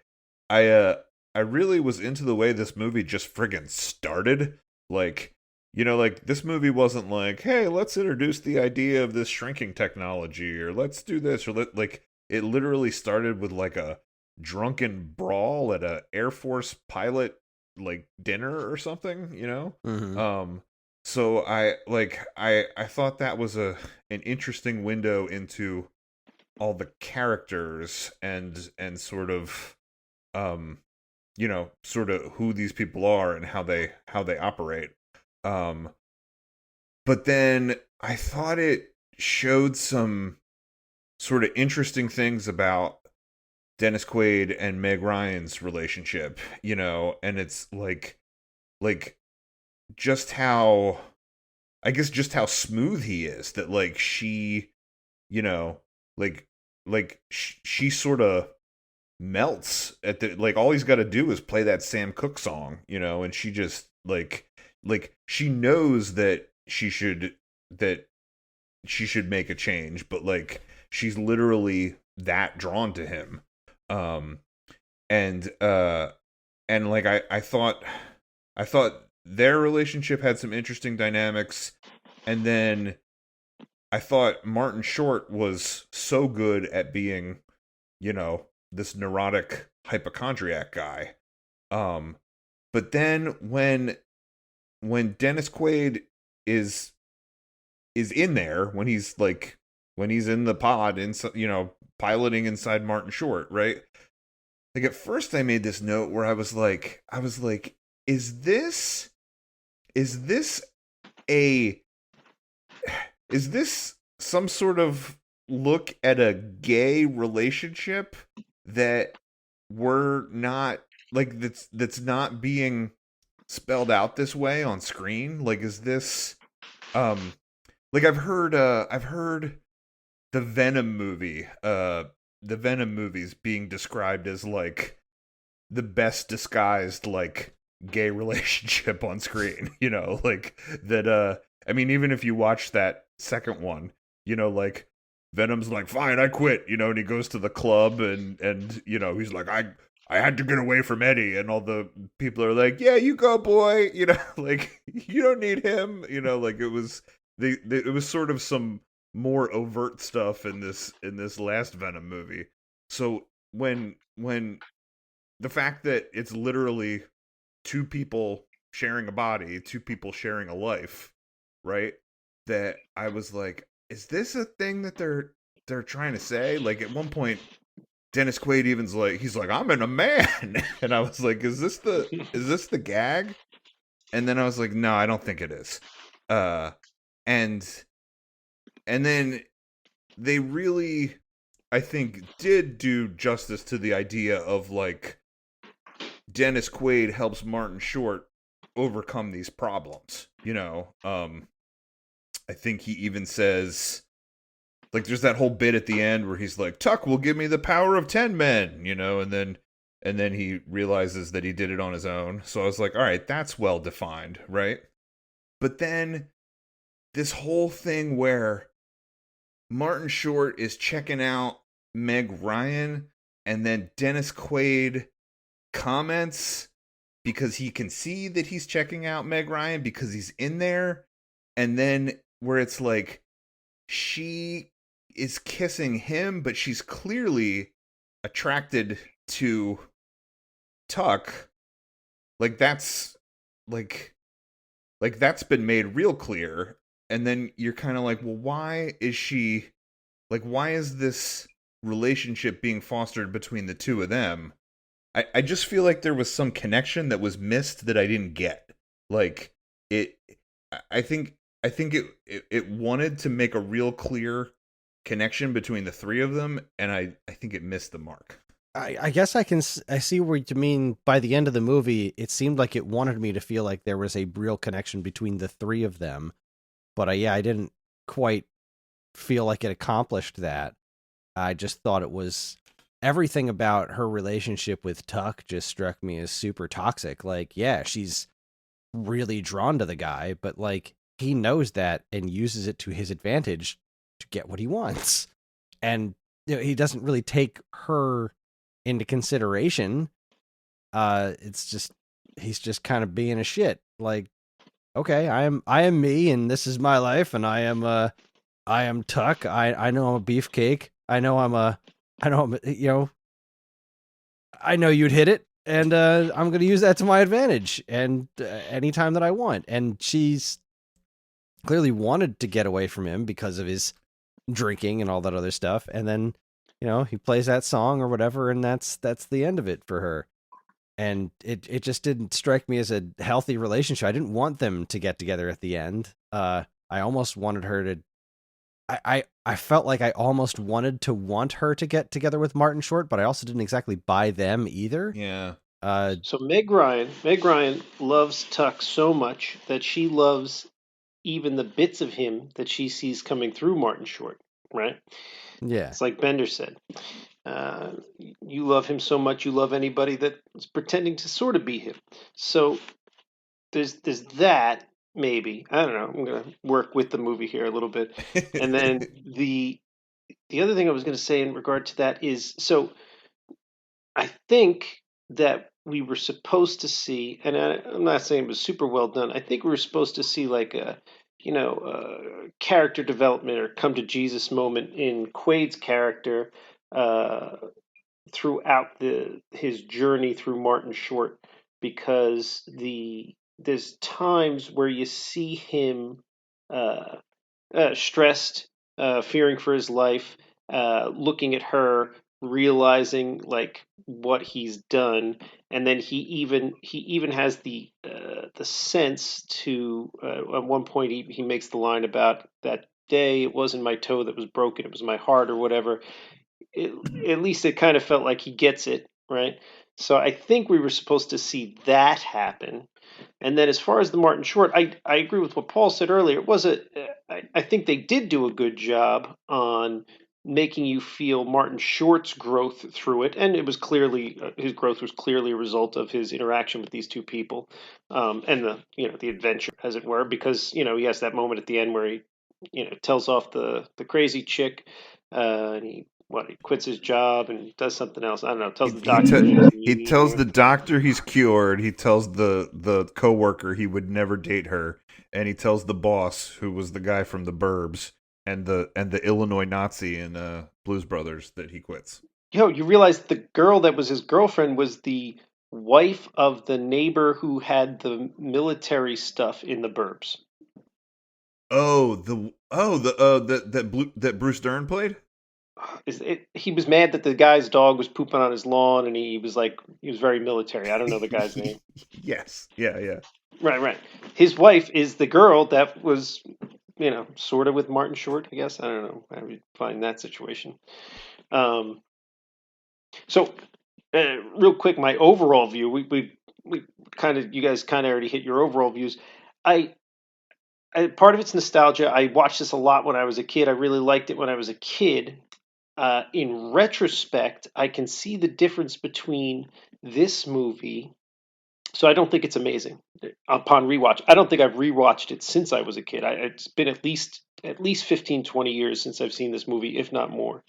I really was into the way this movie just friggin' started. Like, like this movie wasn't like, hey, let's introduce the idea of this shrinking technology, or let's do this, or like it literally started with like a drunken brawl at a Air Force pilot like dinner or something, Mm-hmm. So I thought that was an interesting window into all the characters and sort of sort of who these people are and how they operate. But then I thought it showed some sort of interesting things about Dennis Quaid and Meg Ryan's relationship, and it's like just how, I guess, just how smooth he is, that like she, she sort of melts at the, like, all he's got to do is play that Sam Cooke song, and she just like she knows that she should make a change, but like she's literally that drawn to him. And like I thought their relationship had some interesting dynamics, and then I thought Martin Short was so good at being, this neurotic hypochondriac guy. But then when Dennis Quaid is in there, when he's in the pod, piloting inside Martin Short, right? Like, at first I made this note where I was like, is this some sort of look at a gay relationship that we're not, like, that's not being spelled out this way on screen? Like, is this like, I've heard the Venom movies being described as like the best disguised like gay relationship on screen, like that. I mean, even if you watch that second one, like Venom's like, fine, I quit, and he goes to the club, and he's like, I had to get away from Eddie, and all the people are like, yeah, you go, boy, like, you don't need him, like it was sort of some more overt stuff in this last Venom movie. So when the fact that it's literally two people sharing a body, two people sharing a life, right? That I was like, is this a thing that they're trying to say? Like, at one point, Dennis Quaid even's like, he's like, I'm in a man, and I was like, is this the gag? And then I was like, no, I don't think it is. And then they really, I think, did do justice to the idea of like Dennis Quaid helps Martin Short overcome these problems. I think he even says, like, there's that whole bit at the end where he's like, Tuck will give me the power of 10 men, and then he realizes that he did it on his own. So I was like, all right, that's well defined, right? But then this whole thing where Martin Short is checking out Meg Ryan, and then Dennis Quaid comments because he can see that he's checking out Meg Ryan because he's in there, and then where it's like she is kissing him, but she's clearly attracted to Tuck. Like, that's that's been made real clear. And then you're kind of like, well, why is this relationship being fostered between the two of them? I just feel like there was some connection that was missed that I didn't get. Like it, I think it wanted to make a real clear connection between the three of them, and I think it missed the mark. I guess I see what you mean. By the end of the movie, it seemed like it wanted me to feel like there was a real connection between the three of them. But I didn't quite feel like it accomplished that. I just thought it was everything about her relationship with Tuck just struck me as super toxic. Like, yeah, she's really drawn to the guy, but like he knows that and uses it to his advantage to get what he wants. And he doesn't really take her into consideration. It's just he's just kind of being a shit. Like, okay, I am me, and this is my life, and I am Tuck. I know I'm a beefcake. I know you'd hit it, and I'm going to use that to my advantage, and anytime that I want. And she's clearly wanted to get away from him because of his drinking and all that other stuff. And then, he plays that song or whatever, and that's the end of it for her. And it just didn't strike me as a healthy relationship. I didn't want them to get together at the end. I almost wanted her to. I felt like I almost wanted to want her to get together with Martin Short, but I also didn't exactly buy them either. Yeah. So Meg Ryan loves Tuck so much that she loves even the bits of him that she sees coming through Martin Short, right? Yeah. It's like Bender said. You love him so much, you love anybody that's pretending to sort of be him. So there's that, maybe. I don't know. I'm going to work with the movie here a little bit. And then the other thing I was going to say in regard to that is, so I think that we were supposed to see, and I'm not saying it was super well done. I think we were supposed to see like a character development or come to Jesus moment in Quaid's character throughout his journey through Martin Short, because there's times where you see him stressed, fearing for his life, looking at her, realizing like what he's done, and then he even has the sense to at one point he makes the line about that day it wasn't my toe that was broken, it was my heart or whatever. At least it kind of felt like he gets it, right? So I think we were supposed to see that happen. And then as far as the Martin Short, I agree with what Paul said earlier. I think they did do a good job on making you feel Martin Short's growth through it, and it was clearly his growth was clearly a result of his interaction with these two people, and the adventure, as it were, because he has that moment at the end where he tells off the crazy chick, and he quits his job and does something else. I don't know. Tells the doctor he tells the doctor he's cured. He tells the coworker he would never date her, and he tells the boss, who was the guy from the Burbs and the Illinois Nazi in Blues Brothers, that he quits. You realize the girl that was his girlfriend was the wife of the neighbor who had the military stuff in the Burbs. That Bruce Dern played? He was mad that the guy's dog was pooping on his lawn, and he was very military. I don't know the guy's name. Yes. Yeah. Right. His wife is the girl that was, sort of with Martin Short, I guess. I don't know how we find that situation. So, real quick, my overall view. We kind of, you guys kind of already hit your overall views. Part of it's nostalgia. I watched this a lot when I was a kid. I really liked it when I was a kid. In retrospect, I can see the difference between this movie. So I don't think it's amazing upon rewatch. I don't think I've rewatched it since I was a kid. It's been at least 15, 20 years since I've seen this movie, if not more.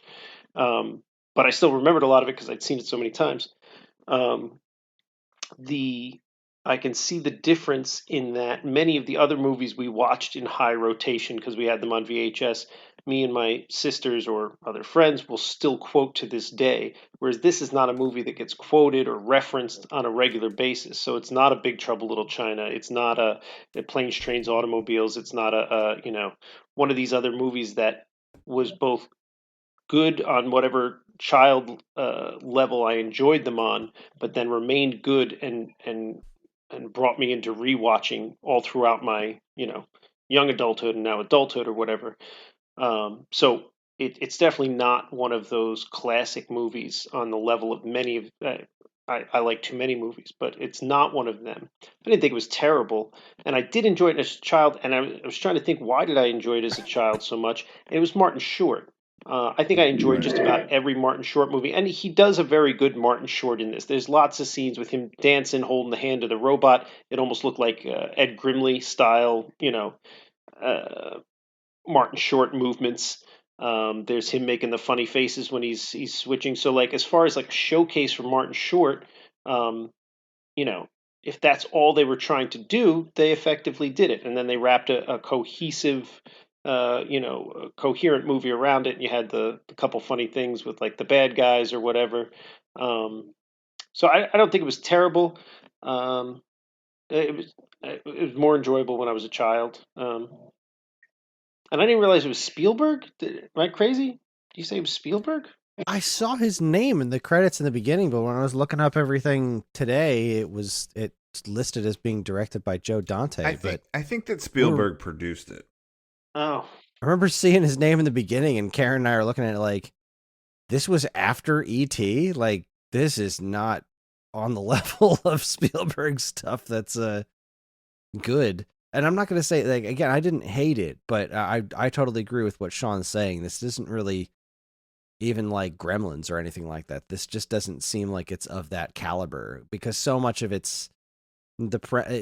But I still remembered a lot of it because I'd seen it so many times. I can see the difference in that many of the other movies we watched in high rotation because we had them on VHS, me and my sisters or other friends will still quote to this day, whereas this is not a movie that gets quoted or referenced on a regular basis. So it's not a Big Trouble Little China. It's not a Planes, Trains, Automobiles. It's not one of these other movies that was both good on whatever child level I enjoyed them on, but then remained good and brought me into rewatching all throughout my young adulthood and now adulthood or whatever. So it's definitely not one of those classic movies on the level of many of. I like too many movies, but it's not one of them. I didn't think it was terrible, and I did enjoy it as a child. And I was trying to think, why did I enjoy it as a child so much? And it was Martin Short. I think I enjoyed just about every Martin Short movie, and he does a very good Martin Short in this. There's lots of scenes with him dancing, holding the hand of the robot. It almost looked like Ed Grimley style, uh, Martin Short movements. There's him making the funny faces when he's switching. So like as far as like a showcase for Martin Short, um, you know, if that's all they were trying to do, they effectively did it. And then they wrapped a cohesive, a coherent movie around it. And you had the couple funny things with like the bad guys or whatever. Um, so I don't think it was terrible. Um, it was more enjoyable when I was a child. And I didn't realize it was Spielberg. Am I crazy? Did you say it was Spielberg? I saw his name in the credits in the beginning, but when I was looking up everything today, it's listed as being directed by Joe Dante. I think that Spielberg produced it. Oh, I remember seeing his name in the beginning, and Karen and I are looking at it like, this was after E.T.? Like, this is not on the level of Spielberg stuff that's good. And I'm not going to say, like, again, I didn't hate it, but I totally agree with what Sean's saying. This isn't really even like Gremlins or anything like that. This just doesn't seem like it's of that caliber, because so much of it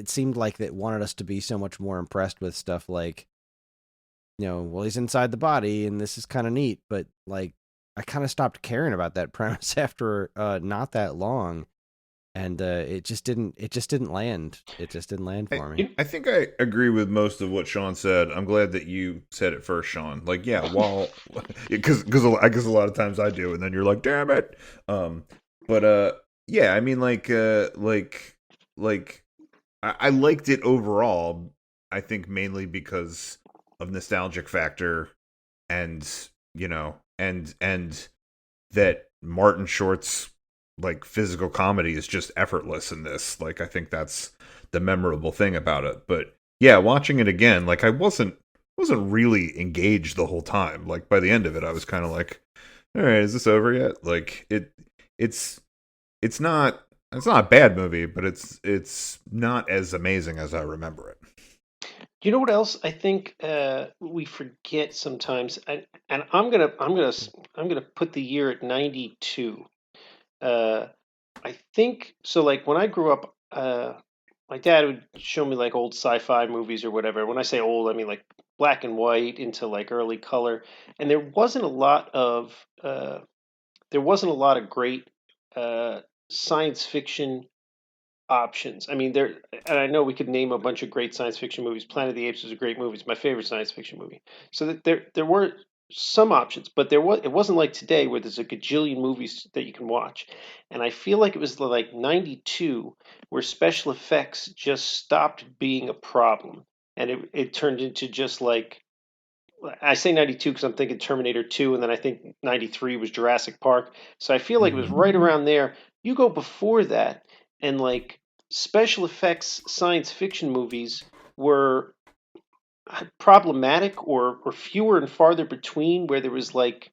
seemed like it wanted us to be so much more impressed with stuff like, well, he's inside the body and this is kind of neat, but like I kind of stopped caring about that premise after not that long. And it just didn't land. It just didn't land for me. I think I agree with most of what Sean said. I'm glad that you said it first, Sean. Like, yeah, because I guess a lot of times I do, and then you're like, damn it. Yeah, I mean, I liked it overall. I think mainly because of nostalgic factor, and and that Martin Short's like physical comedy is just effortless in this. Like, I think that's the memorable thing about it. But yeah, watching it again, like I wasn't really engaged the whole time. Like by the end of it, I was kind of like, all right, is this over yet? Like it's not a bad movie, but it's not as amazing as I remember it. Do you know what else I think we forget sometimes? And I'm gonna put the year at 92. I think so. Like when I grew up, my dad would show me like old sci-fi movies or whatever. When I say old, I mean like black and white into like early color. And there wasn't a lot of great science fiction options. I mean, and I know we could name a bunch of great science fiction movies. Planet of the Apes was a great movie. It's my favorite science fiction movie. So that there were some options, but it wasn't like today where there's a gajillion movies that you can watch. And I feel like it was like 92 where special effects just stopped being a problem. And it turned into just like, I say 92 because I'm thinking Terminator 2, and then I think 93 was Jurassic Park. So I feel like it was right around there. You go before that, and like special effects science fiction movies were problematic or fewer and farther between, where there was like,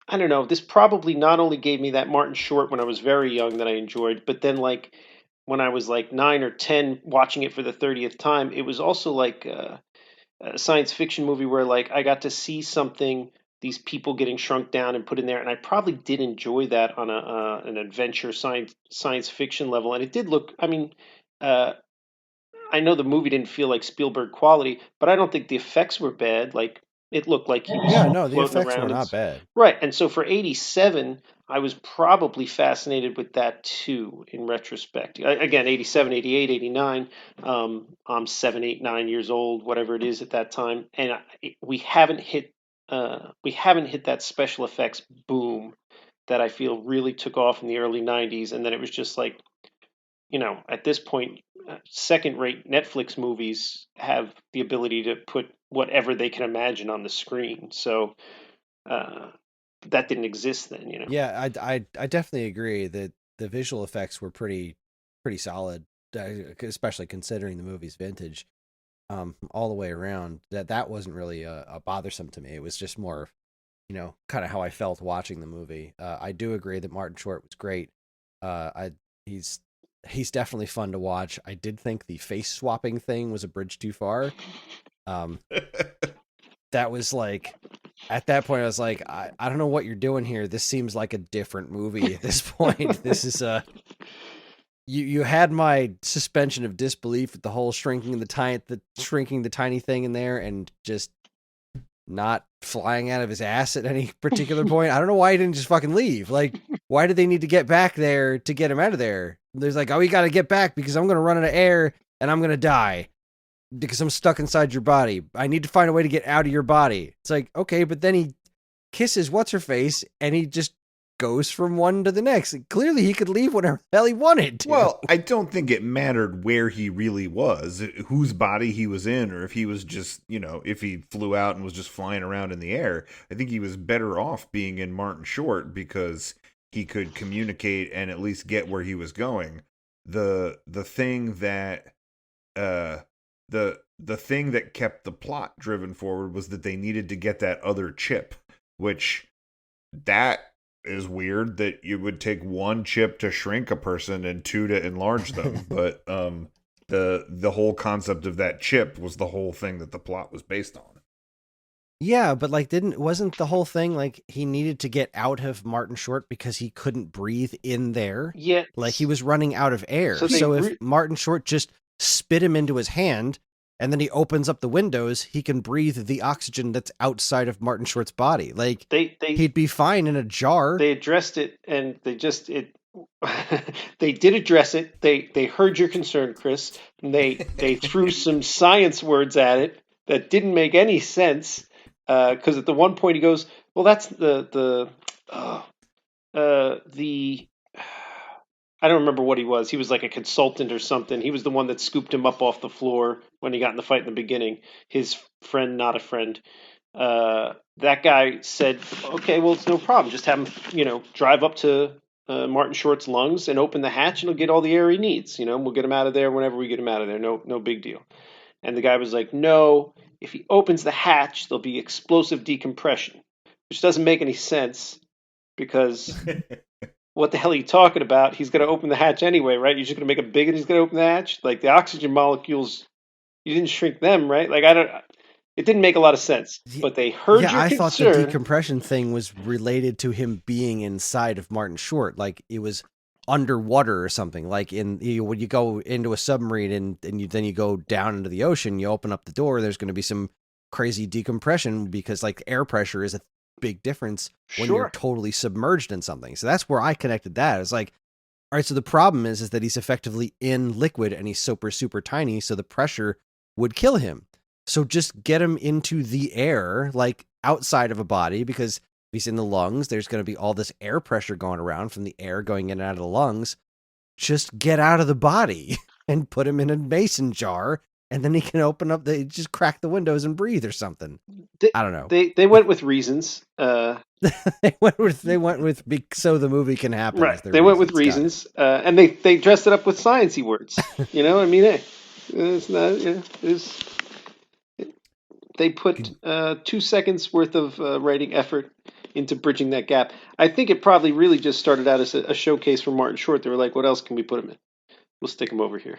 I don't know, this probably not only gave me that Martin Short when I was very young that I enjoyed, but then like when I was like 9 or 10 watching it for the 30th time, it was also like a science fiction movie where like I got to see something, these people getting shrunk down and put in there, and I probably did enjoy that on an adventure science fiction level. And it did look, I mean, I know the movie didn't feel like Spielberg quality, but I don't think the effects were bad. Like it looked like he was Yeah, no, the floating effects around. were not bad. Right, and so for 87, I was probably fascinated with that too. In retrospect, again, 87, 88, 89. I'm 7, 8, 9 years old, whatever it is at that time, and we haven't hit that special effects boom that I feel really took off in the early 90s, and then it was just like, at this point, second-rate Netflix movies have the ability to put whatever they can imagine on the screen. So that didn't exist then, Yeah, I definitely agree that the visual effects were pretty solid, especially considering the movie's vintage. All the way around, that wasn't really a bothersome to me. It was just more, kind of how I felt watching the movie. I do agree that Martin Short was great. He's definitely fun to watch. I did think the face swapping thing was a bridge too far. That was like, at that point, I was like, I don't know what you're doing here. This seems like a different movie at this point. This is you had my suspension of disbelief at the whole shrinking the tiny thing in there and just not flying out of his ass at any particular point. I don't know why he didn't just fucking leave. Like, why did they need to get back there to get him out of there? There's like, oh, we got to get back because I'm going to run out of air and I'm going to die because I'm stuck inside your body. I need to find a way to get out of your body. It's like, okay, but then he kisses what's-her-face and he just goes from one to the next. Clearly he could leave whenever the hell he wanted to. Well, I don't think it mattered where he really was, whose body he was in, or if he was just, if he flew out and was just flying around in the air. I think he was better off being in Martin Short because he could communicate and at least get where he was going. The thing that the thing that kept the plot driven forward was that they needed to get that other chip, which that is weird that you would take one chip to shrink a person and two to enlarge them. But the whole concept of that chip was the whole thing that the plot was based on. Yeah, but like wasn't the whole thing like he needed to get out of Martin Short because he couldn't breathe in there? Yeah. Like he was running out of air. So if Martin Short just spit him into his hand and then he opens up the windows, he can breathe the oxygen that's outside of Martin Short's body. Like he'd be fine in a jar. They addressed it, and they did address it. They heard your concern, Kris. And they threw some science words at it that didn't make any sense. Because at the one point he goes, "Well, that's the I don't remember what he was. He was like a consultant or something. He was the one that scooped him up off the floor when he got in the fight in the beginning. His friend, not a friend. That guy said, okay, well, it's no problem. Just have him, drive up to Martin Short's lungs and open the hatch and he'll get all the air he needs. We'll get him out of there whenever we get him out of there. No big deal. And the guy was like, no, if he opens the hatch, there'll be explosive decompression, which doesn't make any sense because... What the hell are you talking about? He's going to open the hatch anyway, right? You're just going to make it big and he's going to open the hatch? Like the oxygen molecules, you didn't shrink them, right? Like it didn't make a lot of sense, but they heard your concern. I thought the decompression thing was related to him being inside of Martin Short. Like it was underwater or something. Like when you go into a submarine and then you go down into the ocean, you open up the door, there's going to be some crazy decompression because like air pressure is a big difference when you're totally submerged in something. So that's where I connected that. It's like, all right, so the problem is that he's effectively in liquid and he's super tiny, so the pressure would kill him. So just get him into the air, like outside of a body, because if he's in the lungs, there's going to be all this air pressure going around from the air going in and out of the lungs. Just get out of the body and put him in a mason jar, and then he can just crack the windows and breathe or something. I don't know. They went with reasons. They went with so the movie can happen. Right. They went with reasons, and they dressed it up with sciencey words. I mean, hey, it's not. They put 2 seconds worth of writing effort into bridging that gap. I think it probably really just started out as a showcase for Martin Short. They were like, "What else can we put him in? We'll stick him over here."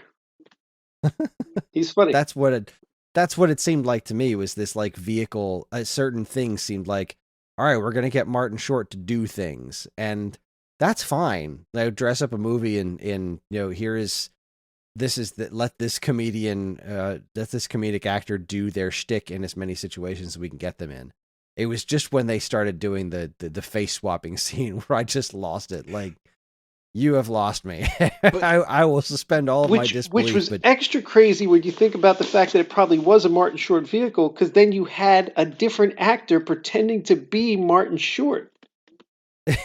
He's funny. That's what it seemed like to me, was this like vehicle. Certain things seemed like, all right, we're going to get Martin Short to do things, and that's fine. They would dress up a movie and let this comedic actor do their shtick in as many situations as we can get them in. It was just when they started doing the face swapping scene where I just lost it. Like, you have lost me. I will suspend all of my disbelief. Which was extra crazy when you think about the fact that it probably was a Martin Short vehicle, because then you had a different actor pretending to be Martin Short.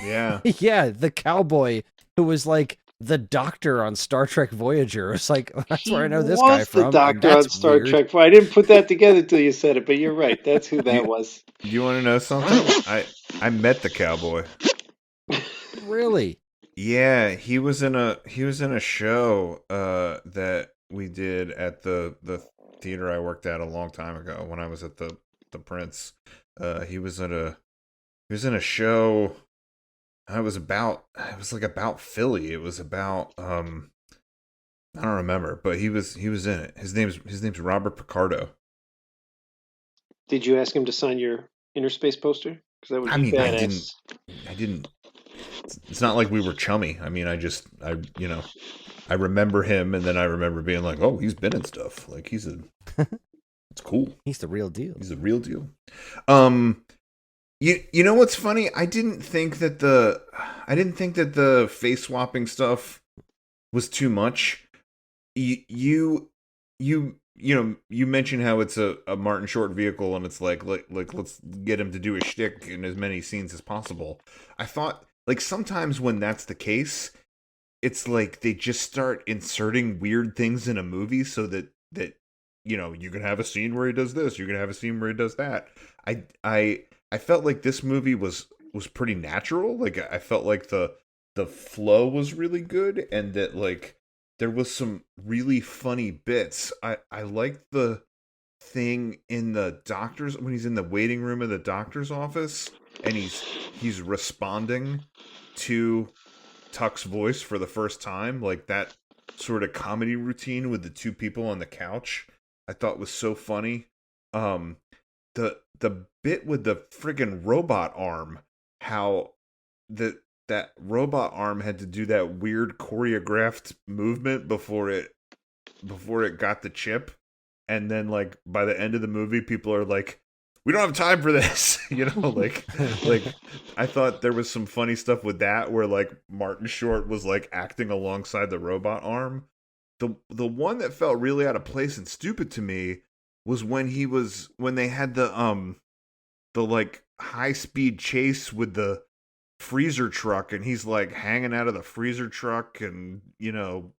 Yeah. Yeah, the cowboy who was like the doctor on Star Trek Voyager. It's like, that's where I know this guy from. The doctor on Star Trek. I didn't put that together until you said it, but you're right. That's who that was. Do you want to know something? I met the cowboy. Really? Yeah, he was in a show that we did at the theater I worked at a long time ago when I was at the Prince. He was in a show. It was like about Philly. It was about I don't remember, but he was in it. His name's Robert Picardo. Did you ask him to sign your Innerspace poster? Because that would I be mean, badass. I didn't. It's not like we were chummy. I mean, I remember him, and then I remember being like, oh, he's been in stuff. Like it's cool. He's the real deal. He's the real deal. You know what's funny? I didn't think that the face swapping stuff was too much. You mentioned how it's a Martin Short vehicle, and it's like let's get him to do a shtick in as many scenes as possible. I thought, like, sometimes when that's the case, it's like they just start inserting weird things in a movie so that you can have a scene where he does this, you can have a scene where he does that. I felt like this movie was pretty natural. Like, I felt like the flow was really good, and that, like, there was some really funny bits. I liked the thing in the doctor's, when he's in the waiting room of the doctor's office and he's responding to Tuck's voice for the first time, like that sort of comedy routine with the two people on the couch, I thought was so funny. The bit with the friggin' robot arm, how that robot arm had to do that weird choreographed movement before it got the chip, and then, like, by the end of the movie, people are like, we don't have time for this. Like I thought there was some funny stuff with that, where, like, Martin Short was, like, acting alongside the robot arm. The one that felt really out of place and stupid to me was when they had the like high speed chase with the freezer truck, and he's like hanging out of the freezer truck, and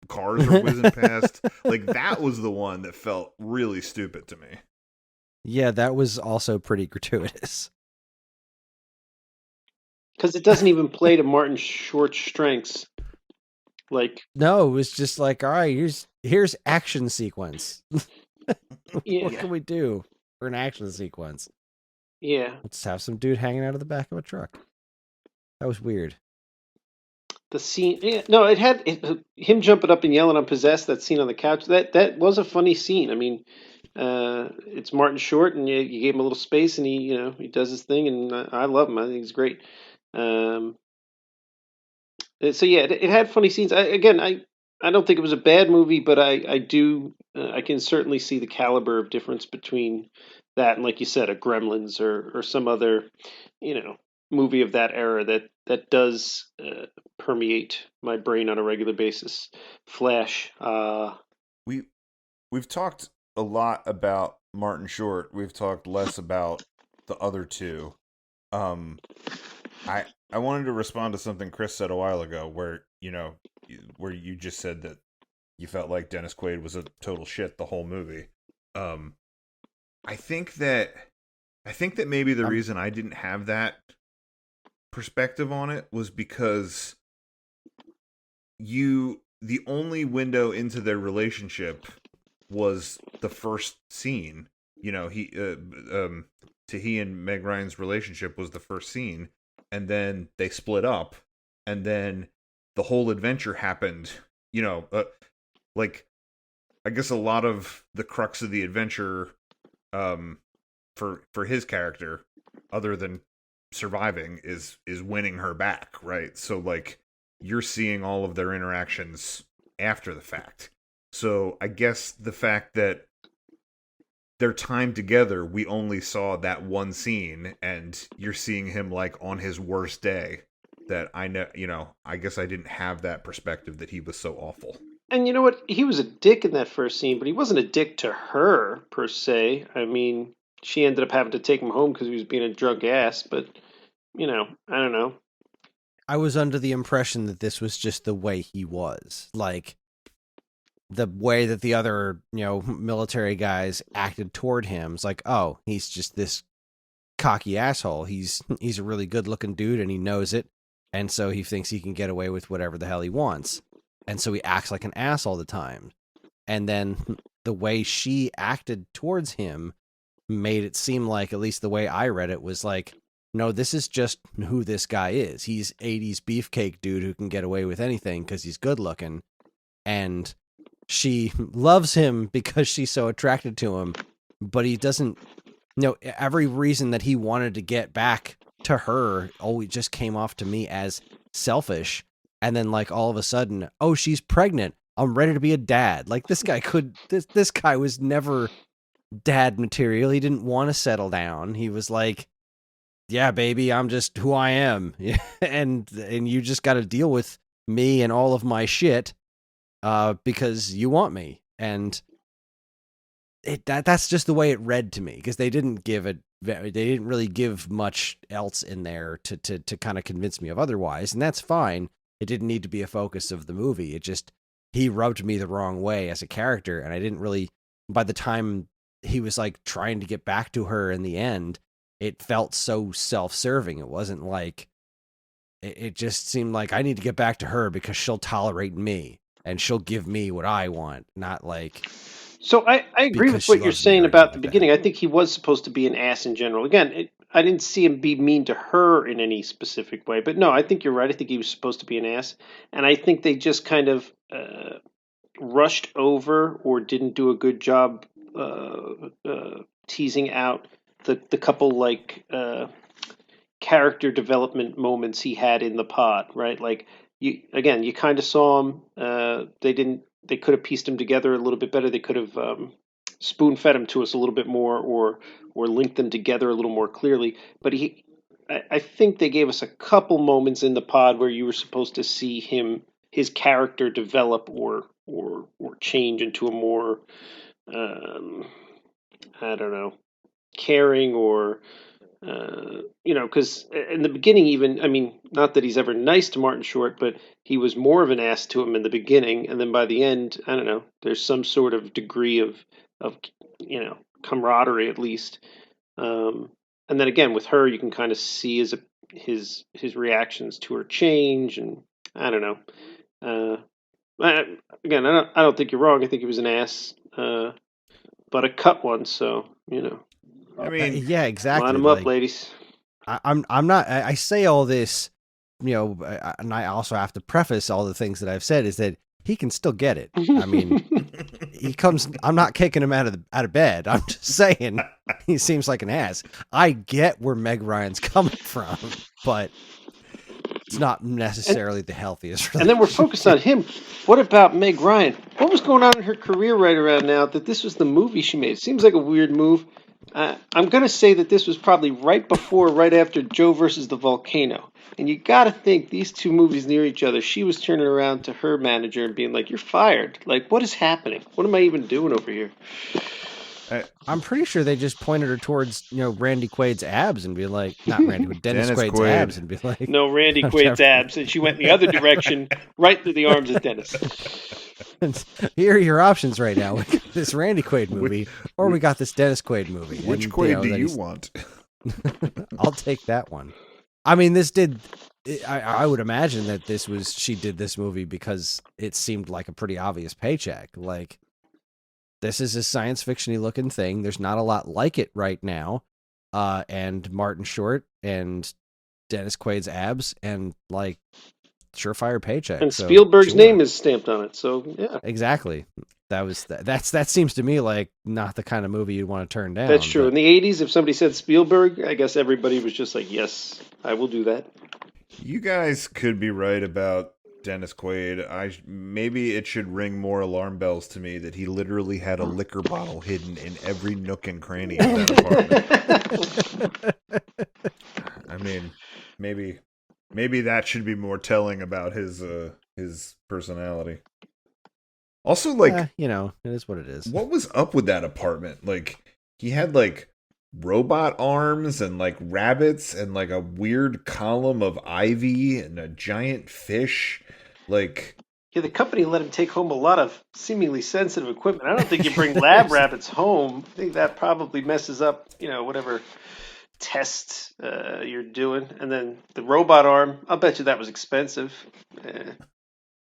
cars are whizzing past. Like, that was the one that felt really stupid to me. Yeah, that was also pretty gratuitous. Because it doesn't even play to Martin Short's strengths. Like, no, it was just like, all right, here's action sequence. yeah, What can we do for an action sequence? yeah. Let's have some dude hanging out of the back of a truck. That was weird. The scene, yeah, no, it had him jumping up and yelling, "I'm possessed." That scene on the couch, that was a funny scene. I mean, it's Martin Short, and you gave him a little space, and he does his thing, and I love him. I think he's great. So yeah, it had funny scenes. I don't think it was a bad movie, but I can certainly see the caliber of difference between that and, like you said, a Gremlins or some other movie of that era that does permeate my brain on a regular basis. Flash. We've talked a lot about Martin Short. We've talked less about the other two. I wanted to respond to something Kris said a while ago, where you just said that you felt like Dennis Quaid was a total shit the whole movie. I think that maybe the reason I didn't have that perspective on it was because the only window into their relationship was the first scene. He and Meg Ryan's relationship was the first scene, and then they split up, and then the whole adventure happened. Like, I guess a lot of the crux of the adventure, for his character, other than surviving, is winning her back, right? So, like, you're seeing all of their interactions after the fact. So I guess the fact that their time together, we only saw that one scene, and you're seeing him, like, on his worst day, that I guess I didn't have that perspective that he was so awful. And you know what? He was a dick in that first scene, but he wasn't a dick to her, per se. I mean, she ended up having to take him home because he was being a drunk ass, but, I don't know. I was under the impression that this was just the way he was. Like, the way that the other, military guys acted toward him. It's like, oh, he's just this cocky asshole. He's a really good looking dude and he knows it. And so he thinks he can get away with whatever the hell he wants. And so he acts like an ass all the time. And then the way she acted towards him made it seem like, at least the way I read it, was like, no, this is just who this guy is. He's 80s beefcake dude who can get away with anything because he's good looking. And she loves him because she's so attracted to him. But he doesn't, every reason that he wanted to get back to her always just came off to me as selfish. And then like all of a sudden, oh, she's pregnant. I'm ready to be a dad. Like this guy was never dad material. He didn't want to settle down. He was like, yeah, baby, I'm just who I am. and you just got to deal with me and all of my shit because you want me. And that's just the way it read to me, because they didn't really give much else in there to kind of convince me of otherwise. And that's fine. It didn't need to be a focus of the movie. It just, he rubbed me the wrong way as a character. And I didn't really, by the time he was like trying to get back to her in the end, it felt so self-serving. It wasn't like, it just seemed like I need to get back to her because she'll tolerate me and she'll give me what I want. Not like. So I agree with what you're saying about the beginning. I think he was supposed to be an ass in general. Again, I didn't see him be mean to her in any specific way. But no, I think you're right. I think he was supposed to be an ass. And I think they just kind of rushed over or didn't do a good job teasing out the couple like character development moments he had in the pod, right? Like you kind of saw him. They could have pieced them together a little bit better. They could have spoon-fed them to us a little bit more, or linked them together a little more clearly. But I think they gave us a couple moments in the pod where you were supposed to see his character develop or change into a more, I don't know, caring or. Because in the beginning, even, I mean, not that he's ever nice to Martin Short, but he was more of an ass to him in the beginning. And then by the end, I don't know, there's some sort of degree of camaraderie, at least. And then again, with her, you can kind of see his reactions to her change. And I don't know. Again, I don't think you're wrong. I think he was an ass, but a cut one. So, I mean, yeah, exactly. Line them up, ladies. I'm not. I say all this, and I also have to preface all the things that I've said is that he can still get it. I mean, he comes. I'm not kicking him out of bed. I'm just saying he seems like an ass. I get where Meg Ryan's coming from, but it's not necessarily the healthiest. And then we're focused on him. What about Meg Ryan? What was going on in her career right around now that this was the movie she made? It seems like a weird move. I'm going to say that this was probably right after Joe versus the Volcano. And you got to think these two movies near each other, she was turning around to her manager and being like, you're fired. Like, what is happening? What am I even doing over here? I'm pretty sure they just pointed her towards, Randy Quaid's abs and be like, not Randy, but Dennis Quaid's Quaid. Abs and be like. No, Randy Quaid's abs. And she went in the other direction, right through the arms of Dennis. Here are your options right now. We got this Randy Quaid movie, or we got this Dennis Quaid movie. Which Quaid do you want? I'll take that one. I mean, I would imagine that she did this movie because it seemed like a pretty obvious paycheck. Like, this is a science fiction-y looking thing. There's not a lot like it right now. And Martin Short and Dennis Quaid's abs and like surefire paycheck. And Spielberg's name is stamped on it. So yeah, exactly. That seems to me like not the kind of movie you'd want to turn down. That's true. In the 80s, if somebody said Spielberg, I guess everybody was just like, yes, I will do that. You guys could be right about Dennis Quaid. Maybe it should ring more alarm bells to me that he literally had a liquor bottle hidden in every nook and cranny of that apartment. I mean, maybe that should be more telling about his personality. Also, like, it is what it is. What was up with that apartment? Like, he had like robot arms and like rabbits and like a weird column of ivy and a giant fish. Like, yeah, the company let him take home a lot of seemingly sensitive equipment. I don't think you bring lab rabbits home. I think that probably messes up, whatever test you're doing, and then the robot arm. I'll bet you that was expensive.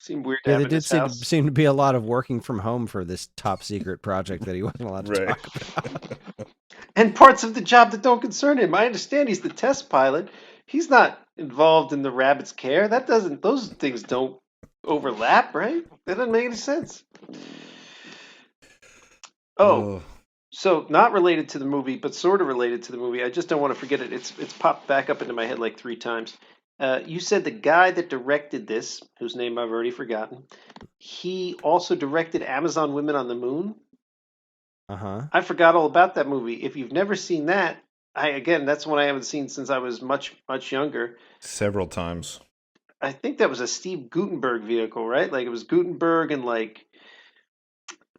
Seemed weird to Yeah, have there in did his house. seem to be a lot of working from home for this top secret project that he wasn't allowed to Right. talk about. And parts of the job that don't concern him. I understand he's the test pilot. He's not involved in the rabbit's care. Those things don't overlap, right? That doesn't make any sense. Oh, Ugh. so not related to the movie, but sort of related to the movie. I just don't want to forget it. It's popped back up into my head like 3 times. You said the guy that directed this, whose name I've already forgotten, he also directed Amazon Women on the Moon. Uh-huh. I forgot all about that movie. If you've never seen that, that's one I haven't seen since I was much younger. Several times. I think that was a Steve Gutenberg vehicle, right? Like it was Gutenberg and like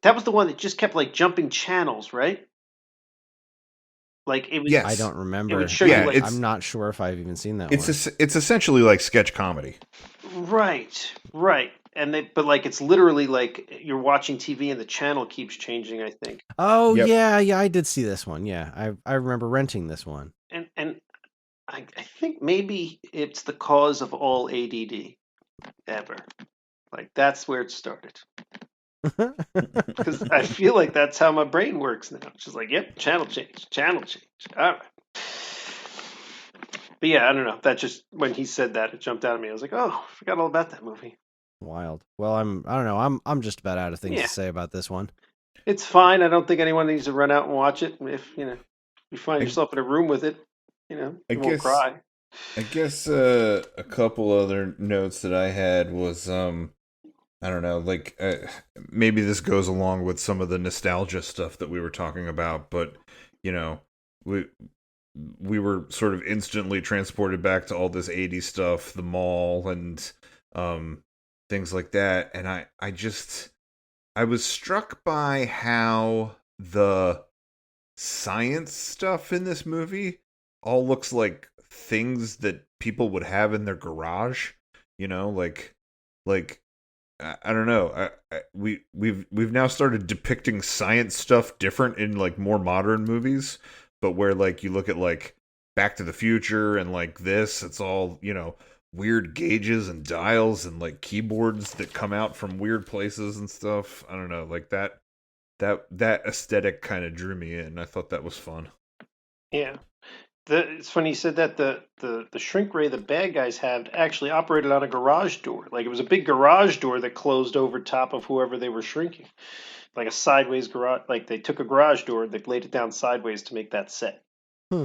that was the one that just kept like jumping channels, right? Like it was. Yes. I don't remember. It would show Yeah, you like it's- I'm not sure if I've even seen that It's one. it's essentially like sketch comedy. right. And but like it's literally like you're watching TV and the channel keeps changing, I think. Oh, Yep. yeah, I did see this one. Yeah, I remember renting this one. And I think maybe it's the cause of all ADD ever. Like that's where it started. Because I feel like that's how my brain works now. It's just like, yep, channel change. All right. But yeah, I don't know. That just when he said that, it jumped out at me. I was like, oh, I forgot all about that movie. Wild. Well, I don't know. I'm just about out of things Yeah. to say about this one. It's fine. I don't think anyone needs to run out and watch it. If you find yourself in a room with it, you won't cry. I guess a couple other notes that I had was I don't know, like maybe this goes along with some of the nostalgia stuff that we were talking about, but we were sort of instantly transported back to all this 80s stuff, the mall and things like that, and I was struck by how the science stuff in this movie all looks like things that people would have in their garage, like I don't know. We've now started depicting science stuff different in like more modern movies, but where like you look at like Back to the Future and like this, it's all weird gauges and dials and like keyboards that come out from weird places and stuff. I don't know, like that aesthetic kind of drew me in. I thought that was fun. Yeah. It's funny you said that the shrink ray the bad guys had actually operated on a garage door. Like it was a big garage door that closed over top of whoever they were shrinking. Like a sideways garage. Like they took a garage door, they laid it down sideways to make that set. Hmm.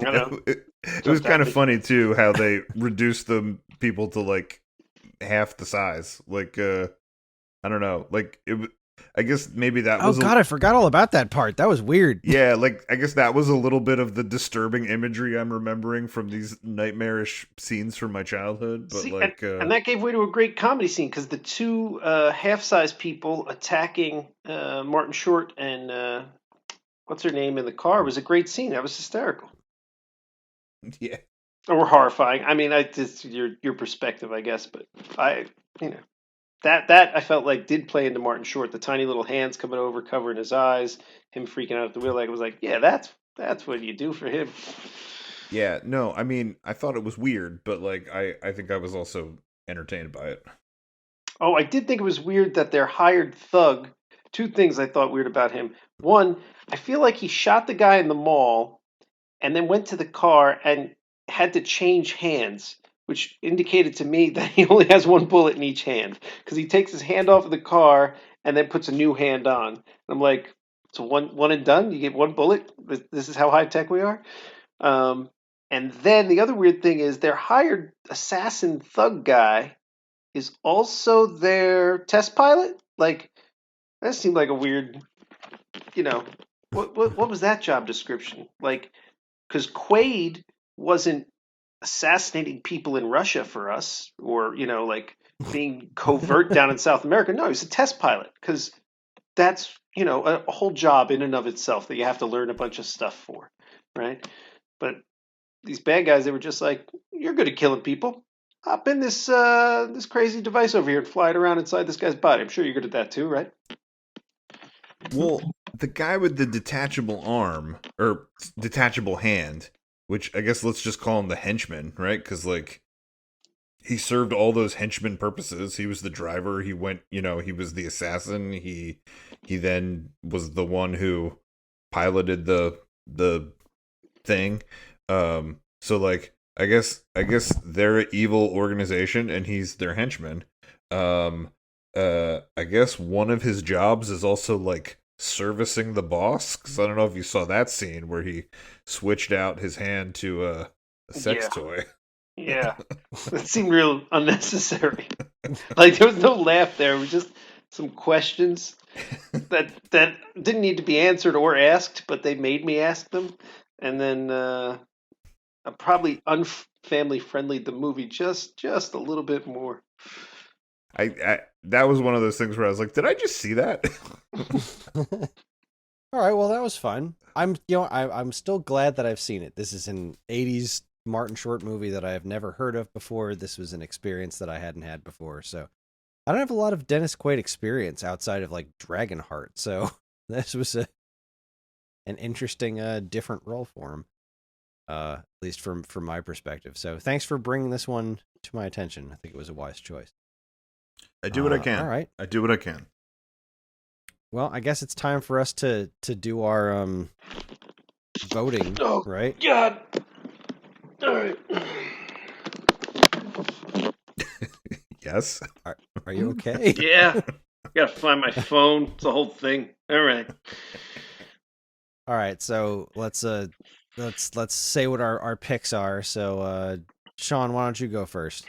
I know. It was kind of funny too how they reduced the people to like half the size. Like I don't know, like I guess maybe that was. Oh God, I forgot all about that part. That was weird. Yeah, like I guess that was a little bit of the disturbing imagery I'm remembering from these nightmarish scenes from my childhood. But See, like, and that gave way to a great comedy scene because the two half-size people attacking Martin Short and what's her name in the car was a great scene. That was hysterical. yeah, Or horrifying. I mean, it's your perspective, I guess, but that I felt like did play into Martin Short. The tiny little hands coming over, covering his eyes, him freaking out at the wheel. Like it was like, yeah, that's what you do for him. yeah. No, I mean, I thought it was weird, but like, I think I was also entertained by it. Oh, I did think it was weird that their hired thug. 2 things I thought weird about him. One, I feel like he shot the guy in the mall, and then went to the car and had to change hands, which indicated to me that he only has 1 bullet in each hand because he takes his hand off of the car and then puts a new hand on. And I'm like, so one and done? You get 1 bullet? This is how high tech we are? And then the other weird thing is their hired assassin thug guy is also their test pilot. Like, that seemed like a weird, what was that job description? Like, because Quaid wasn't assassinating people in Russia for us or, like being covert down in South America. No, he's a test pilot because that's, a whole job in and of itself that you have to learn a bunch of stuff for, right? But these bad guys, they were just like, you're good at killing people. Hop in this crazy device over here and fly it around inside this guy's body. I'm sure you're good at that too, right? Well, the guy with the detachable arm or detachable hand, which I guess let's just call him the henchman, right? Because like he served all those henchman purposes. He was the driver. He went, he was the assassin. He then was the one who piloted the thing. So like I guess they're an evil organization and he's their henchman. I guess one of his jobs is also like servicing the boss, because I don't know if you saw that scene where he switched out his hand to a sex toy. Yeah, it seemed real unnecessary. Like there was no laugh there. It was just some questions that didn't need to be answered or asked, but they made me ask them, and then I probably unfamily friendly the movie just a little bit more. I that was one of those things where I was like, did I just see that? All right, well that was fun. I'm still glad that I've seen it. This is an 80s Martin Short movie that I have never heard of before. This was an experience that I hadn't had before. So I don't have a lot of Dennis Quaid experience outside of like Dragonheart. So this was an interesting different role for him. At least from my perspective. So thanks for bringing this one to my attention. I think it was a wise choice. I do what I can. All right. I do what I can. Well, I guess it's time for us to do our voting, right? God. All right. Yes. Are you okay? Yeah. Gotta find my phone. It's the whole thing. All right. All right. So let's say what our picks are. So Sean, why don't you go first?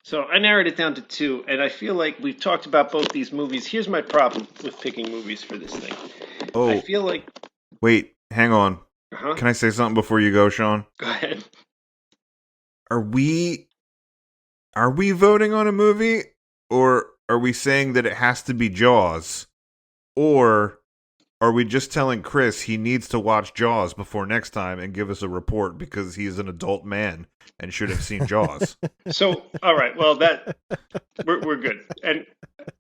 So I narrowed it down to 2, and I feel like we've talked about both these movies. Here's my problem with picking movies for this thing. Oh, I feel like... Wait, hang on. Uh-huh. Can I say something before you go, Sean? Go ahead. Are we voting on a movie, or are we saying that it has to be Jaws, or are we just telling Kris he needs to watch Jaws before next time and give us a report because he is an adult man and should have seen Jaws? So, all right, well, that we're good. And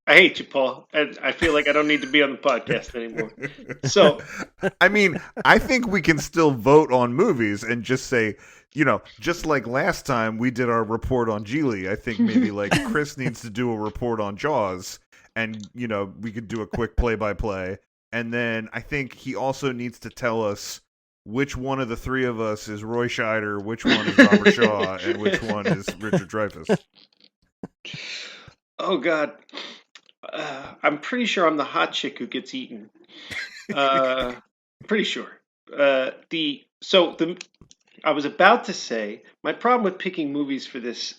I hate you, Paul, and I feel like I don't need to be on the podcast anymore. So, I mean, I think we can still vote on movies and just say, just like last time we did our report on Geely, I think maybe like Kris needs to do a report on Jaws, and we could do a quick play-by-play. And then I think he also needs to tell us which one of the three of us is Roy Scheider, which one is Robert Shaw, and which one is Richard Dreyfuss. Oh, God. I'm pretty sure I'm the hot chick who gets eaten. Pretty sure. I was about to say, my problem with picking movies for this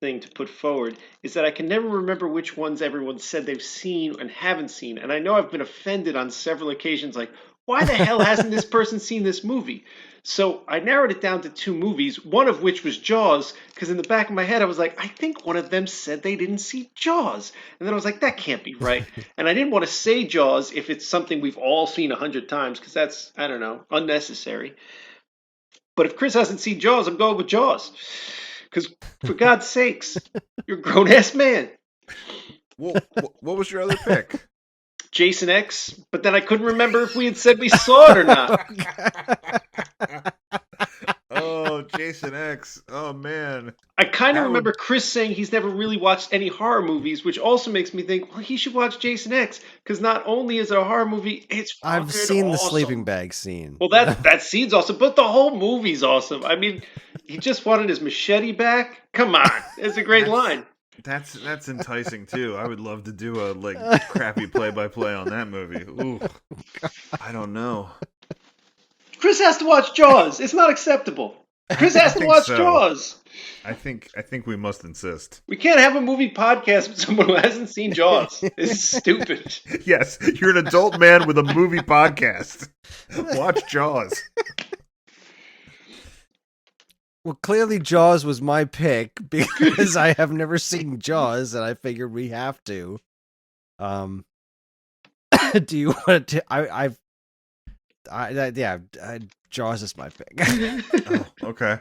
thing to put forward is that I can never remember which ones everyone said they've seen and haven't seen. And I know I've been offended on several occasions, like, why the hell hasn't this person seen this movie? So I narrowed it down to 2 movies, one of which was Jaws, because in the back of my head I was like, I think one of them said they didn't see Jaws. And then I was like, that can't be right. And I didn't want to say Jaws if it's something we've all seen 100 times, because that's, I don't know, unnecessary. But if Kris hasn't seen Jaws, I'm going with Jaws. Because, for God's sakes, you're a grown-ass man. Well, what was your other pick? Jason X, but then I couldn't remember if we had said we saw it or not. Oh, Jason X. Oh, man. I kind of remember Kris saying he's never really watched any horror movies, which also makes me think, well, he should watch Jason X, because not only is it a horror movie, it's fucking I've seen awesome. the sleeping bag scene. Well, that scene's awesome, but the whole movie's awesome. I mean, he just wanted his machete back. Come on, it's a great line. That's enticing too. I would love to do a crappy play-by-play on that movie. Ooh, I don't know. Kris has to watch Jaws. It's not acceptable. Kris has to watch Jaws. I think we must insist. We can't have a movie podcast with someone who hasn't seen Jaws. It's stupid. Yes, you're an adult man with a movie podcast. Watch Jaws. Well, clearly Jaws was my pick because I have never seen Jaws, and I figured we have to. Do you want to? Jaws is my pick. Oh, okay.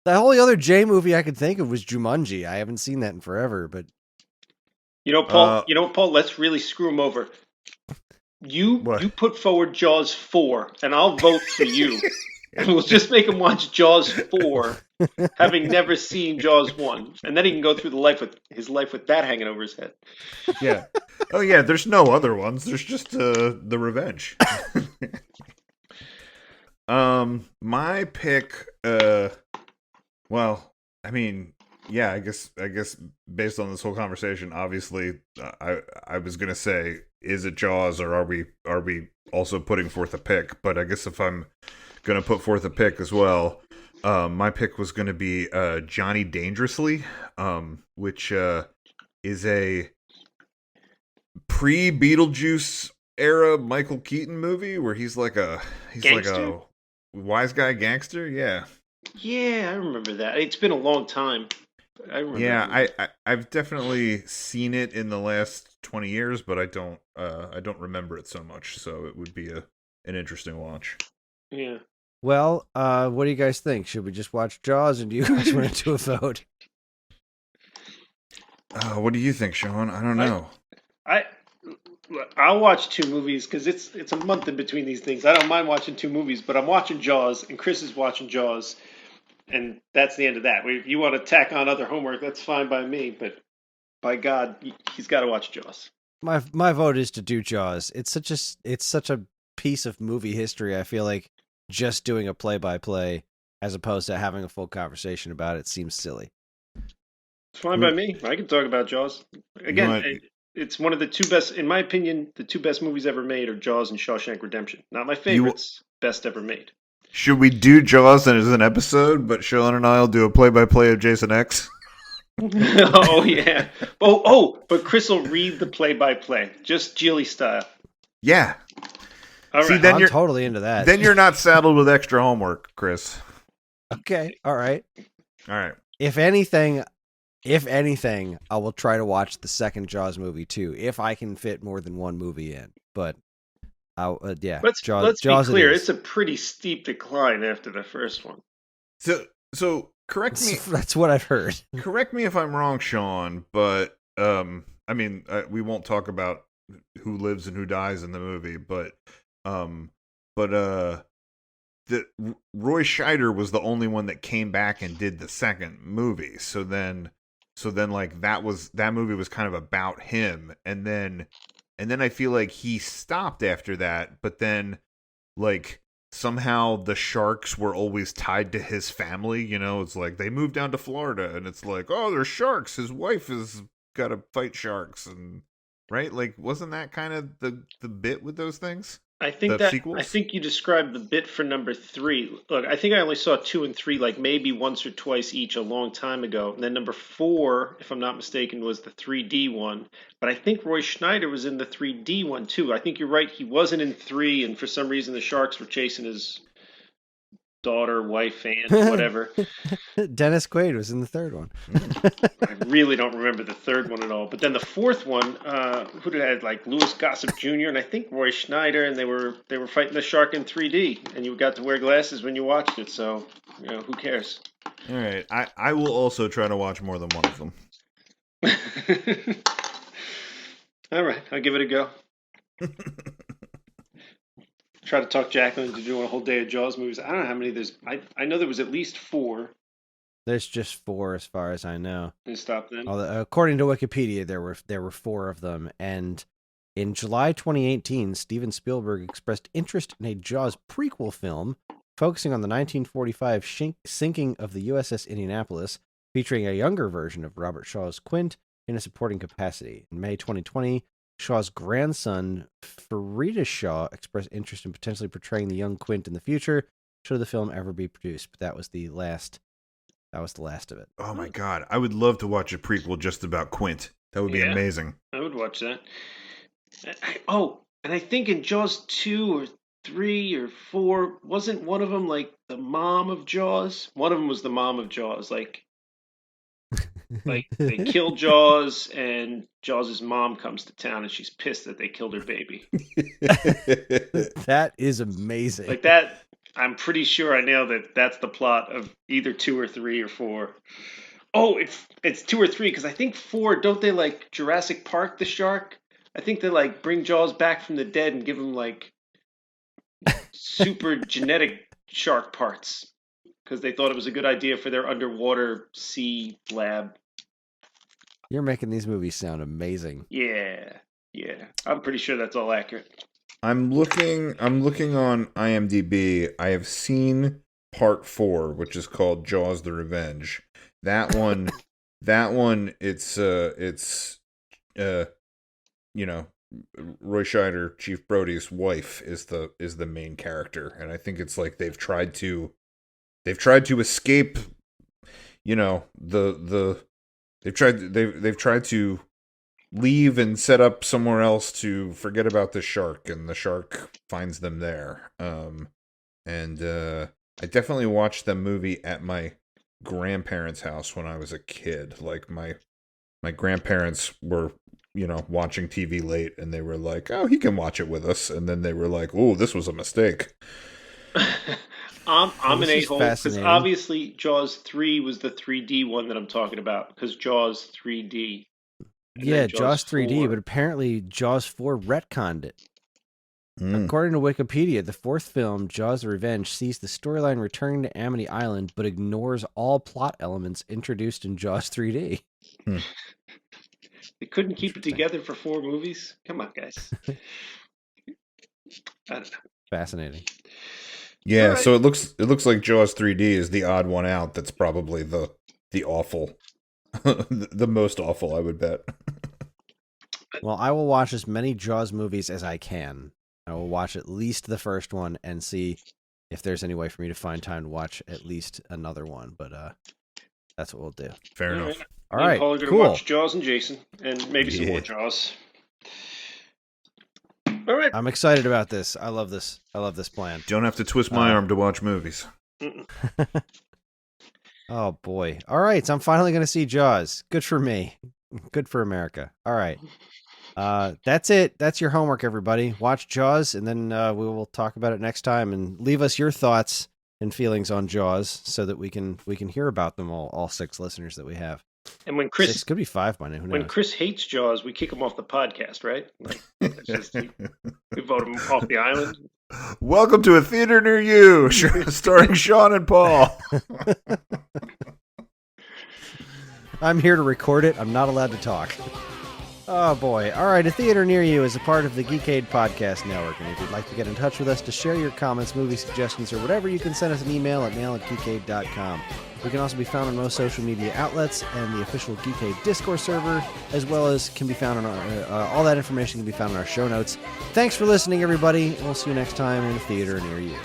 The only other J movie I could think of was Jumanji. I haven't seen that in forever, but Paul. Paul. Let's really screw him over. You put forward Jaws 4, and I'll vote for you. And we'll just make him watch Jaws 4, having never seen Jaws 1, and then he can go through his life with that hanging over his head. Yeah. Oh yeah. There's no other ones. There's just the Revenge. My pick. Well, I mean, yeah. I guess based on this whole conversation, obviously, I was gonna say, is it Jaws, or are we also putting forth a pick? But I guess if I'm gonna put forth a pick as well, my pick was gonna be Johnny Dangerously, which is a pre-Beetlejuice era Michael Keaton movie where he's like a wise guy gangster. Yeah, I remember that. It's been a long time. I remember. Yeah, I've definitely seen it in the last 20 years, but I don't remember it so much. So it would be an interesting watch. Yeah. Well, what do you guys think? Should we just watch Jaws, and do you guys want to do a vote? What do you think, Sean? I don't know. I'll watch 2 movies because it's a month in between these things. I don't mind watching 2 movies, but I'm watching Jaws, and Kris is watching Jaws, and that's the end of that. If you want to tack on other homework, that's fine by me. But by God, he's got to watch Jaws. My vote is to do Jaws. It's such a piece of movie history. I feel like just doing a play-by-play as opposed to having a full conversation about it seems silly. It's fine by me. I can talk about Jaws. Again, it's one of the 2 best, in my opinion, the 2 best movies ever made are Jaws and Shawshank Redemption. Not my favorites, best ever made. Should we do Jaws as an episode, but Sean and I will do a play-by-play of Jason X? Oh, yeah. But Kris will read the play-by-play, just Geely style. Yeah. All right. See, then I'm totally into that. Then you're not saddled with extra homework, Kris. Okay. All right. All right. If anything, I will try to watch the second Jaws movie too, if I can fit more than one movie in. But, yeah. Let's Jaws be clear. It's a pretty steep decline after the first one. So correct me. That's what I've heard. Correct me if I'm wrong, Sean. But I mean, we won't talk about who lives and who dies in the movie, but the Roy Scheider was the only one that came back and did the second movie. So then like that movie was kind of about him, and then I feel like he stopped after that, but then like somehow the sharks were always tied to his family. It's like they moved down to Florida, and it's like, oh, there's sharks. His wife has got to fight sharks, and right, like wasn't that kind of the bit with those things? I think you described the bit for number 3. Look, I think I only saw 2 and 3 like maybe once or twice each a long time ago. And then number 4, if I'm not mistaken, was the 3D one. But I think Roy Scheider was in the 3D one too. I think you're right. He wasn't in 3, and for some reason the sharks were chasing his daughter, wife, aunt, whatever. Dennis Quaid was in the third one. I really don't remember the third one at all. But then the fourth one, who did it have? Like Louis Gossett Jr. and I think Roy Scheider, and they were fighting the shark in 3D, and you got to wear glasses when you watched it. So who cares? All right, I will also try to watch more than one of them. All right, I'll give it a go. Try to talk Jacqueline into doing a whole day of Jaws movies. I don't know how many there's. I know there was at least 4. There's just 4 as far as I know. And stop then. According to Wikipedia, there were 4 of them. And in July 2018, Steven Spielberg expressed interest in a Jaws prequel film focusing on the 1945 sinking of the USS Indianapolis, featuring a younger version of Robert Shaw's Quint in a supporting capacity. In May 2020, Shaw's grandson, Farida Shaw, expressed interest in potentially portraying the young Quint in the future, should the film ever be produced. But that was the last of it. Oh my God. I would love to watch a prequel just about Quint. That would be amazing. I would watch that. And I think in Jaws 2 or 3 or 4, wasn't one of them like the mom of Jaws? One of them was the mom of Jaws. Like they kill Jaws, and Jaws' mom comes to town, and she's pissed that they killed her baby. That is amazing. Like that, I'm pretty sure I nailed it. That's the plot of either 2 or 3 or 4. Oh, it's 2 or 3 because I think 4. Don't they like Jurassic Park the shark? I think they like bring Jaws back from the dead and give him like super genetic shark parts because they thought it was a good idea for their underwater sea lab. You're making these movies sound amazing. Yeah. I'm pretty sure that's all accurate. I'm looking on IMDb. I have seen part 4, which is called Jaws the Revenge. That one it's you know, Roy Scheider, Chief Brody's wife is the main character, and I think it's like they've tried to escape, you know, they've tried to leave and set up somewhere else to forget about the shark, and the shark finds them there. I definitely watched the movie at my grandparents' house when I was a kid. Like my grandparents were, you know, watching TV late, and they were like, "Oh, he can watch it with us," and then they were like, "Oh, this was a mistake." I'm an This is a-hole because fascinating. obviously Jaws 3 was the 3D one that I'm talking about because Jaws 3D. And Yeah, then Jaws 3D, 4. but apparently Jaws 4 retconned it. Mm. According to Wikipedia, the fourth film, Jaws the Revenge, sees the storyline returning to Amity Island, but ignores all plot elements introduced in Jaws 3D. They couldn't keep it together for 4 movies. Come on, guys. I don't know. Fascinating. Yeah, Alright. so it looks like Jaws 3D is the odd one out. That's probably the awful, the most awful, I would bet. Well, I will watch as many Jaws movies as I can. I will watch at least the first one and see if there's any way for me to find time to watch at least another one. But that's what we'll do. Fair enough. All Me and right, Paul are gonna cool. watch Jaws and Jason, and maybe some more Yeah. Jaws. All right. I'm excited about this. I love this. I love this plan. Don't have to twist my arm to watch movies. Oh boy. All right, so I'm finally going to see Jaws. Good for me. Good for America. All right. That's it. That's your homework, everybody. Watch Jaws, and then we will talk about it next time. And leave us your thoughts and feelings on Jaws, so that we can hear about them all 6 listeners that we have. And when 6 Chris could be 5 by now. Who when knows? Chris hates Jaws, we kick him off the podcast, right? Like, it's just, we vote him off the island. Welcome to A Theater Near You, starring Sean and Paul. I'm here to record it. I'm not allowed to talk. Oh boy. All right, A Theater Near You is a part of the Geekade Podcast Network, and if you'd like to get in touch with us to share your comments, movie suggestions, or whatever, you can send us an email at mail@geekade.com. We can also be found on most social media outlets and the official Geekade Discord server, as well as can be found on our, all that information can be found in our show notes. Thanks for listening, everybody, and we'll see you next time in A Theater Near You.